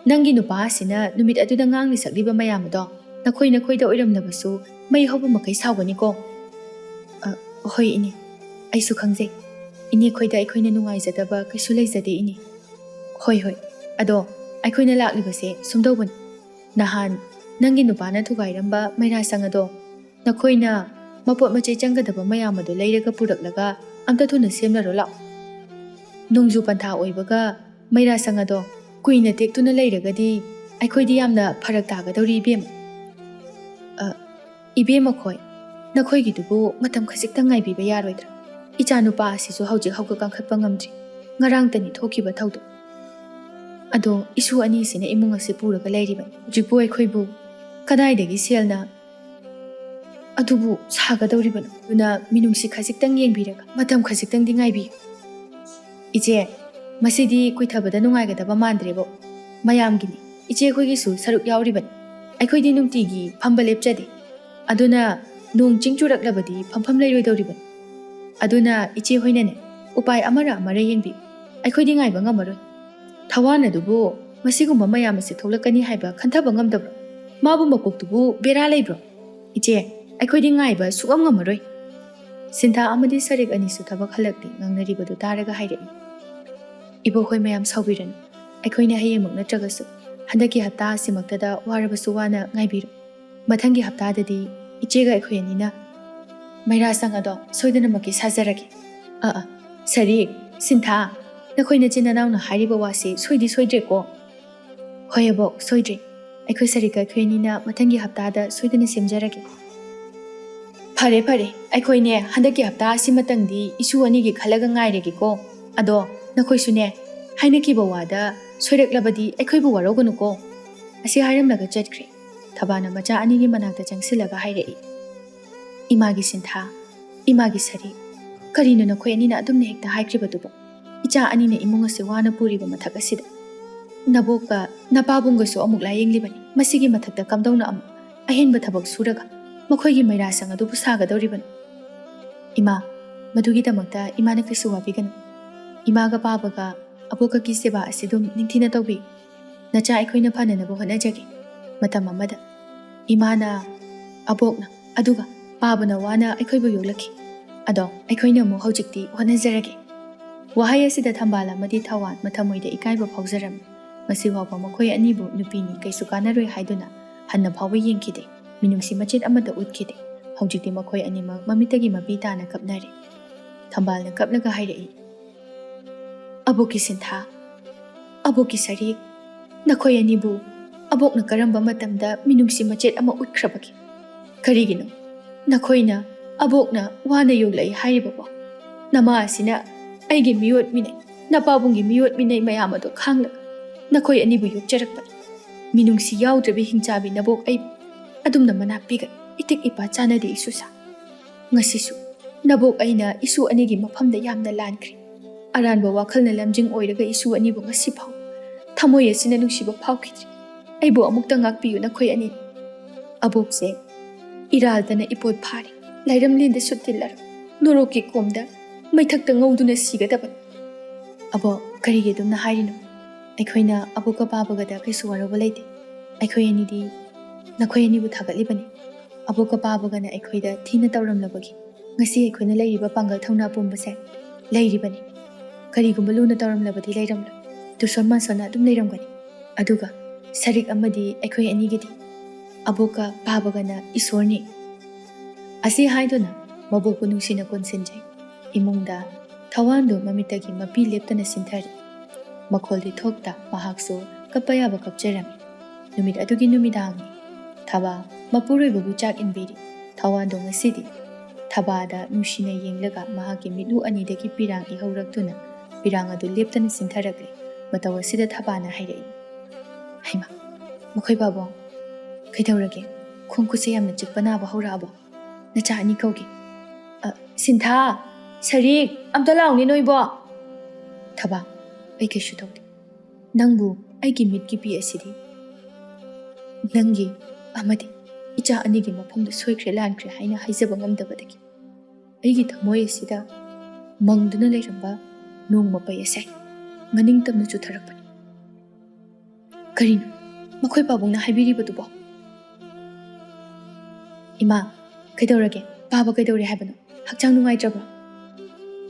ꯅꯪꯒꯤ ꯅꯨꯄꯥ ꯑꯁꯤꯅ ꯅꯨꯃꯤꯠ ꯑꯗꯨꯗ ꯉꯥꯡꯂꯤ ꯁꯛꯂꯤꯕ ꯃꯌꯥꯝ ꯑꯗꯣ ꯅꯈꯣꯏꯗ ꯑꯣꯏꯔꯝꯂꯕꯁꯨ ꯃꯩ ꯍꯧꯕ ꯃꯈꯩ ꯁꯥꯎꯒꯅꯤꯀꯣ"꯫ "ꯍꯣꯏ ꯏꯅꯦ, ꯑꯩꯁꯨ ꯈꯪꯖꯩ꯫ ꯏꯅꯦꯈꯣꯏꯗ ꯑꯩꯈꯣꯏꯅ ꯅꯨꯡꯉꯥꯏꯖꯗꯕ ꯀꯩꯁꯨ ꯂꯩꯖꯗꯦ ꯏꯅꯦ"꯫ "ꯍꯣꯏ, ꯑꯗꯣ ꯑꯩꯈꯣꯏꯅ ꯂꯥꯛꯂꯤꯕꯁꯦ ꯁꯨꯝꯗꯧꯕꯅꯤ꯫ ꯅꯍꯥꯟ ꯅꯪꯒꯤ ꯅꯨꯄꯥꯅ ꯊꯨꯒꯥꯏꯔꯝꯕ ꯃꯩꯔꯥꯁꯪ ꯑꯗꯣ ꯅꯈꯣꯏꯅ ꯃꯄꯣꯠ ꯃꯆꯩ ꯆꯪꯒꯗꯕ ꯃꯌꯥꯝ ꯑꯗꯣ ꯂꯩꯔꯒ ꯄꯨꯔꯛꯂꯒ ꯑꯝꯇ ꯊꯨꯅ ꯁꯦꯝꯅꯔꯣ ꯂꯥꯛꯑꯣ꯫ ꯅꯣꯡꯖꯨ ꯄꯟꯊꯥ ꯑꯣꯏꯕꯒ ꯃꯩꯔꯥꯁꯪ ꯑꯗꯣ ꯀꯨꯏꯅ ꯇꯦꯛꯇꯨꯅ ꯂꯩꯔꯒꯗꯤ ꯑꯩꯈꯣꯏꯗꯤ ꯌꯥꯝꯅ ꯐꯔꯛ ꯇꯥꯒꯗꯧꯔꯤ ꯏꯕꯦꯝꯃ"꯫ "ꯏꯕꯦꯝꯃꯈꯣꯏ, ꯅꯈꯣꯏꯒꯤꯗꯨꯕꯨ ꯃꯇꯝ ꯈꯖꯤꯛꯇꯪ ꯉꯥꯏꯕꯤꯕ ꯌꯥꯔꯣꯏꯗ꯭ꯔꯥ? ꯏꯆꯥꯅꯨꯄꯥ ꯑꯁꯤꯁꯨ ꯍꯧꯖꯤꯛ ꯍꯧꯒꯠ ꯀꯥꯡꯈꯠꯄ ꯉꯝꯗ꯭ꯔꯤ꯫ ꯉꯔꯥꯡꯇꯅꯤ ꯊꯣꯛꯈꯤꯕ ꯊꯧꯗꯣꯛ꯫ ꯑꯗꯣ ꯏꯁꯨ ꯑꯅꯤꯁꯤꯅ ꯏꯃꯨꯡ ꯑꯁꯤ ꯄꯨꯔꯒ ꯂꯩꯔꯤꯕꯅꯤ꯫ ꯍꯧꯖꯤꯛꯄꯨ ꯑꯩꯈꯣꯏꯕꯨ ꯀꯗꯥꯏꯗꯒꯤ ꯁꯦꯜꯅ ꯑꯗꯨꯕꯨ ꯁꯥꯒꯗꯧꯔꯤꯕꯅꯣ? ꯑꯗꯨꯅ ꯃꯤꯅꯨꯡꯁꯤ ꯈꯖꯤꯛꯇꯪ ꯌꯦꯡꯕꯤꯔꯒ ꯃꯇꯝ ꯈꯖꯤꯛꯇꯪꯗꯤ ꯉꯥꯏꯕꯤꯌꯨ꯫ ꯏꯆꯦ, ꯃꯁꯤꯗꯤ ꯀꯨꯏꯊꯕꯗ ꯅꯨꯡꯉꯥꯏꯒꯗꯕ ꯃꯥꯟꯗ꯭ꯔꯦꯕꯣ꯫ ꯃꯌꯥꯝꯒꯤꯅꯤ, ꯏꯆꯦꯈꯣꯏꯒꯤꯁꯨ ꯁꯔꯨꯛ ꯌꯥꯎꯔꯤꯕꯅꯤ꯫ ꯑꯩꯈꯣꯏꯗꯤ ꯅꯨꯡꯇꯤꯒꯤ ꯐꯝꯕ ꯂꯦꯞꯆꯗꯦ꯫ ꯑꯗꯨꯅ ꯅꯣꯡ ꯆꯤꯡ ꯆꯨꯔꯛꯂꯕꯗꯤ ꯐꯝꯐꯝ ꯂꯩꯔꯣꯏꯗꯧꯔꯤꯕꯅꯤ꯫ ꯑꯗꯨꯅ ꯏꯆꯦ ꯍꯣꯏꯅꯅꯦ ꯎꯄꯥꯏ ꯑꯃꯔ ꯌꯦꯡꯕꯤꯌꯨ꯫ ꯑꯩꯈꯣꯏꯗꯤ ꯉꯥꯏꯕ ꯉꯝꯃꯔꯣꯏ꯫ ꯊꯋꯥꯟ ꯑꯗꯨꯕꯨ ꯃꯁꯤꯒꯨꯝꯕ ꯃꯌꯥꯝ ꯑꯁꯤ ꯊꯣꯛꯂꯛꯀꯅꯤ ꯍꯥꯏꯕ ꯈꯟꯊꯕ ꯉꯝꯗꯕ꯭ꯔꯣ? ꯃꯥꯕꯨ ꯃꯀꯣꯛꯇꯨꯕꯨ ꯕꯦꯔꯥ ꯂꯩꯕ꯭ꯔꯣ? ꯏꯆꯦ, ꯑꯩꯈꯣꯏꯗꯤ ꯉꯥꯏꯕ ꯁꯨꯛꯉꯝ ꯉꯝꯃꯔꯣꯏ"꯫ ꯁꯤꯟꯊꯥ ꯑꯃꯗꯤ ꯁꯔꯤꯛ ꯑꯅꯤꯁꯨ ꯊꯕꯛ ꯍꯜꯂꯛꯂꯤ꯫ ꯉꯥꯡꯅꯔꯤꯕꯗꯨ ꯇꯥꯔꯒ ꯍꯥꯏꯔꯛꯏ, "ꯏꯕꯣꯛꯍꯣꯏ ꯃꯌꯥꯝ ꯁꯥꯎꯕꯤꯔꯅꯨ꯫ ꯑꯩꯈꯣꯏꯅ ꯍꯌꯦꯡꯃꯛ ꯅꯠꯇ꯭ꯔꯒꯁꯨ ꯍꯟꯗꯛꯀꯤ ꯍꯞꯇꯥ ꯑꯁꯤꯃꯛꯇꯗ ꯋꯥꯔꯕꯁꯨ ꯋꯥꯅ ꯉꯥꯏꯕꯤꯔꯣ꯫ ꯃꯊꯪꯒꯤ ꯍꯞꯇꯥꯗꯗꯤ ꯏꯆꯦꯒ ꯑꯩꯈꯣꯏ ꯑꯅꯤꯅ ꯃꯩꯔꯥꯁꯪ ꯑꯗꯣ ꯁꯣꯏꯗꯅꯃꯛꯀꯤ ꯁꯥꯖꯔꯒꯦ"꯫ "ꯁꯔꯤꯛ, ꯁꯤꯟꯊꯥ, ꯅꯈꯣꯏ ꯅꯆꯤꯟ ꯅꯅꯥꯎꯅ ꯍꯥꯏꯔꯤꯕ ꯋꯥꯁꯤ ꯁꯣꯏꯗꯤ ꯁꯣꯏꯗ꯭ꯔꯦꯀꯣ"꯫ "ꯍꯣꯏ ꯑꯕꯣꯛ, ꯁꯣꯏꯗ꯭ꯔꯦ꯫ ꯑꯩꯈꯣꯏ ꯁꯔꯤꯛꯀ ꯑꯩꯈꯣꯏ ꯑꯅꯤꯅ ꯃꯊꯪꯒꯤ ꯍꯞꯇꯥꯗ ꯁꯣꯏꯗꯅ ꯁꯦꯝꯖꯔꯒꯦ"꯫ "ꯐꯔꯦ, ꯑꯩꯈꯣꯏꯅꯦ ꯍꯟꯗꯛꯀꯤ ꯍꯞꯇꯥ ꯑꯁꯤꯃꯇꯪꯗꯤ ꯏꯁꯨ ꯑꯅꯤꯒꯤ ꯈꯜꯂꯒ ꯉꯥꯏꯔꯒꯦꯀꯣ꯫ ꯑꯗꯣ ꯅꯈꯣꯏꯁꯨꯅꯦ ꯍꯥꯏꯅꯈꯤꯕ ꯋꯥꯗ ꯁꯣꯏꯔꯛꯂꯕꯗꯤ ꯑꯩꯈꯣꯏꯕꯨ ꯋꯥꯔꯧꯒꯅꯨꯀꯣ"꯫ ꯑꯁꯤ ꯍꯥꯏꯔꯝꯂꯒ ꯆꯠꯈ꯭ꯔꯦ꯫ ꯊꯕꯥꯅ ꯃꯆꯥ ꯑꯅꯤꯒꯤ ꯃꯅꯥꯛꯇ ꯆꯪꯁꯤꯜꯂꯒ ꯍꯥꯏꯔꯛꯏ, "ꯏꯃꯥꯒꯤ ꯁꯤꯟꯊꯥ, ꯏꯃꯥꯒꯤ ꯁꯔꯤꯛ, ꯀꯔꯤꯅꯣ ꯅꯈꯣꯏ ꯑꯅꯤꯅ ꯑꯗꯨꯝꯅ ꯍꯦꯛꯇ ꯍꯥꯏꯈ꯭ꯔꯤꯕꯗꯨꯕꯣ? ꯏꯆꯥ ꯑꯅꯤꯅ ꯏꯃꯨꯡ ꯑꯁꯤ ꯋꯥꯅ ꯄꯨꯔꯤꯕ ꯃꯊꯛ ꯑꯁꯤꯗ ꯅꯕꯣꯛꯀ ꯅꯄꯥꯕꯨꯡꯒꯁꯨ ꯑꯃꯨꯛ ꯂꯥꯌꯦꯡꯂꯤꯕꯅꯤ꯫ ꯃꯁꯤꯒꯤ ꯃꯊꯛꯇ ꯀꯝꯗꯧꯅ ꯑꯃꯨꯛ ꯑꯍꯦꯟꯕ ꯊꯕꯛ ꯁꯨꯔꯒ ꯃꯈꯣꯏꯒꯤ ꯃꯩꯔꯥꯁꯪ ꯑꯗꯨꯕꯨ ꯁꯥꯒꯗꯧꯔꯤꯕꯅꯣ? ꯏꯃꯥ, ꯃꯗꯨꯒꯤꯗꯃꯛꯇ ꯏꯃꯥꯅ ꯀꯩꯁꯨ ꯋꯥꯕꯤꯒꯅꯨ꯫ ꯏꯃꯥꯒ ꯄꯥꯕꯒ ꯑꯕꯣꯛꯀꯒꯤ ꯁꯦꯕꯥ ꯑꯁꯤ ꯑꯗꯨꯝ ꯅꯤꯡꯊꯤꯅ ꯇꯧꯕꯤꯌꯨ꯫ ꯅꯆꯥ ꯑꯩꯈꯣꯏꯅ ꯐꯅꯅꯕ ꯍꯣꯠꯅꯖꯒꯦ꯫ ꯃꯇꯝ ꯑꯃꯗ ꯏꯃꯥꯅ, ꯑꯕꯣꯛꯅ, ꯑꯗꯨꯒ ꯄꯥꯕꯅ ꯋꯥꯅ ꯑꯩꯈꯣꯏꯕꯨ ꯌꯣꯛꯂꯛꯈꯤ꯫ ꯑꯗꯣ ꯑꯩꯈꯣꯏꯅ ꯑꯃꯨꯛ ꯍꯧꯖꯤꯛꯇꯤ ꯍꯣꯠꯅꯖꯔꯒꯦ"꯫ ꯋꯥꯍꯩ ꯑꯁꯤꯗ ꯊꯝꯕꯥꯜ ꯑꯃꯗꯤ ꯊꯋꯥꯟ ꯃꯊꯃꯣꯏꯗ ꯏꯀꯥꯏꯕ ꯐꯥꯎꯖꯔꯝꯃꯤ꯫ ꯉꯁꯤꯐꯥꯎꯕ ꯃꯈꯣꯏ ꯑꯅꯤꯕꯨ ꯅꯨꯄꯤꯅꯤ ꯀꯩꯁꯨ ꯀꯥꯟꯅꯔꯣꯏ ꯍꯥꯏꯗꯨꯅ ꯍꯟꯅ ꯐꯥꯎꯕ ꯌꯦꯡꯈꯤꯗꯦ꯫ ꯃꯤꯅꯨꯡꯁꯤ ꯃꯆꯦꯠ ꯑꯃꯠꯇ ꯎꯠꯈꯤꯗꯦ꯫ ꯍꯧꯖꯤꯛꯇꯤ ꯃꯈꯣꯏ ꯑꯅꯤꯃꯛ ꯃꯃꯤꯠꯇꯒꯤ ꯃꯄꯤ ꯇꯥꯅ ꯀꯞꯅꯔꯦ꯫ ꯊꯝꯕꯥꯜꯅ ꯀꯞꯂꯒ ꯍꯥꯏꯔꯛꯏ, "ꯑꯕꯣꯛꯀꯤ ꯁꯤꯟꯊꯥ, ꯑꯕꯣꯛꯀꯤ ꯁꯔꯤꯛ, ꯅꯈꯣꯏ ꯑꯅꯤꯕꯨ ꯑꯕꯣꯛꯅ ꯀꯔꯝꯕ ꯃꯇꯝꯗ ꯃꯤꯅꯨꯡꯁꯤ ꯃꯆꯦꯠ ꯑꯃ ꯎꯠꯈ꯭ꯔꯕꯒꯦ? ꯀꯔꯤꯒꯤꯅꯣ Nakoina abokna wana yoglai hairibabo. Nama asina aigi miyot minay, napabungi miyot minay mayam ado khangla. Nakoi anibu yokjarakpani. Minungsi yaudраbi hingchabi nabok ay adumna manapiga itik ipa chanade isusa. Ngasisu nabok ayna isu anigi mafamda yamna lankri. Aranba wakhalna lamjing oiraga isu anibu ngasi phau. Thamoy asina nungsiba phaukhidri. Aibu amukta ngakpiyu nakoi ani. Abokse iraldana ipot phari. Lairamlinda suttillar. Noroki komda maithakta ngawduna sigadaba. Abo karige dumna hairino. Aikhoina abuka babagada kaisu waraba laite. Aikhoi anidi nakoi anibu thagatlibani. Abuka babagana aikhoida thina tawramlabagi. Ngasi aikhoina lairiba pangal thawna pumbase lairibani. Karigumba luna tawramlabadi lairamla. Tuson mansona adum lairamgani. Aduga sarik amadi aikhoi anigidi. Abuka babagana isorni. Asi haiduna mabuku nungsina konsenjay. Imungda thawando mamitagi mapi leptana sinthari. Makoldi thokta mahakso kapayaba kapjarami. Numit adugi numidangi. Thaba mapuroi babu chak inbiri. Thawando ngasidi. Thabada nungsina yenglaga mahaki midu anidagi pirang ihawraktuna. Pirang adu leptana sintharagli. Matawa sida thabana hairai. Haima, makhoi babong. Kaidawrage, khongkuse yamna chikpana ba hawraba. Nacha ani kaugi. Sintha, Sarik, amta launi noibo. Thaba, ai kaishu tawde. Nangbu aigi mitgi pi asidi. Nangi amadi icha anigi mafamda soikre lankre haina haizaba ngamdabadagi. Aigi thamoy asida mangduna lairamba nongma pai asai. Maning tamna chutharakpani. Karino, makhoi babongna haibiribadubo. Ima, kaidawrage, baba kaidawre haibano. Hakchang nungaitraba.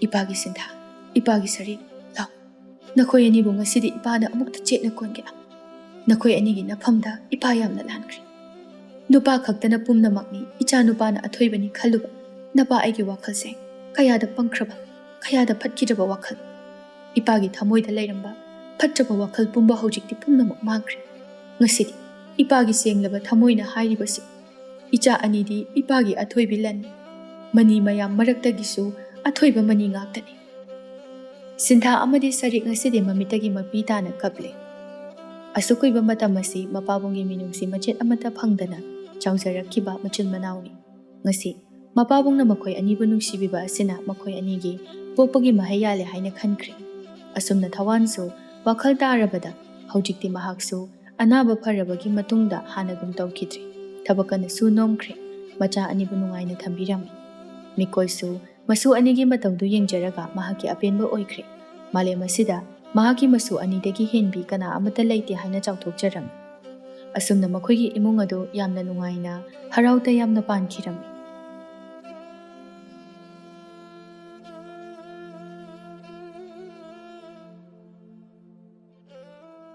Ipagi Sintha, ipagi Sarik, law. Nakoi anibu ngasidi ipana amukta chetna kongela. Nakoi anigi nafamda ipa yamna lankri. Nupa khaktana pumnamakni icha nupana athoibani khaluba. Napa aigi wakhalse kayada pangkraba, kayada phatkiraba wakhal. Ipagi thamoida lairamba phatraba wakhal pumba hojikti pumnamak mangkre. Ngasidi ipagi senglaba thamoina hairibasi. Icha anidi ipagi athoibi lanni. Mani mayam maraktagisu athoiba mani ngaktani. Sintha amadi Sarik ngasidi mamitagi mapitana kaple. Asukuiba matamasi mapabungi minungsi machet amata phangdana chawjarakiba machil manauni. Ngasi mapabungna makhoi anibu nungsibiba asina makhoi anigi pokpagi mahayale haina khankri. Asumna thawansu wakhal tarabada hojikti mahaksu anaba pharabagi matungda hanagum tawkidri. Tabakana su nomkre macha anibu nungaina thambirami. Mikoisu masu anigi matawdu yengjaraga mahaki apenba oikre. Malem asida mahaki masu anidagi henbi kana amata laite haina chawthokjarami. Asumna makhoigi imung adu yamna nungaina harauta yamna pankirami.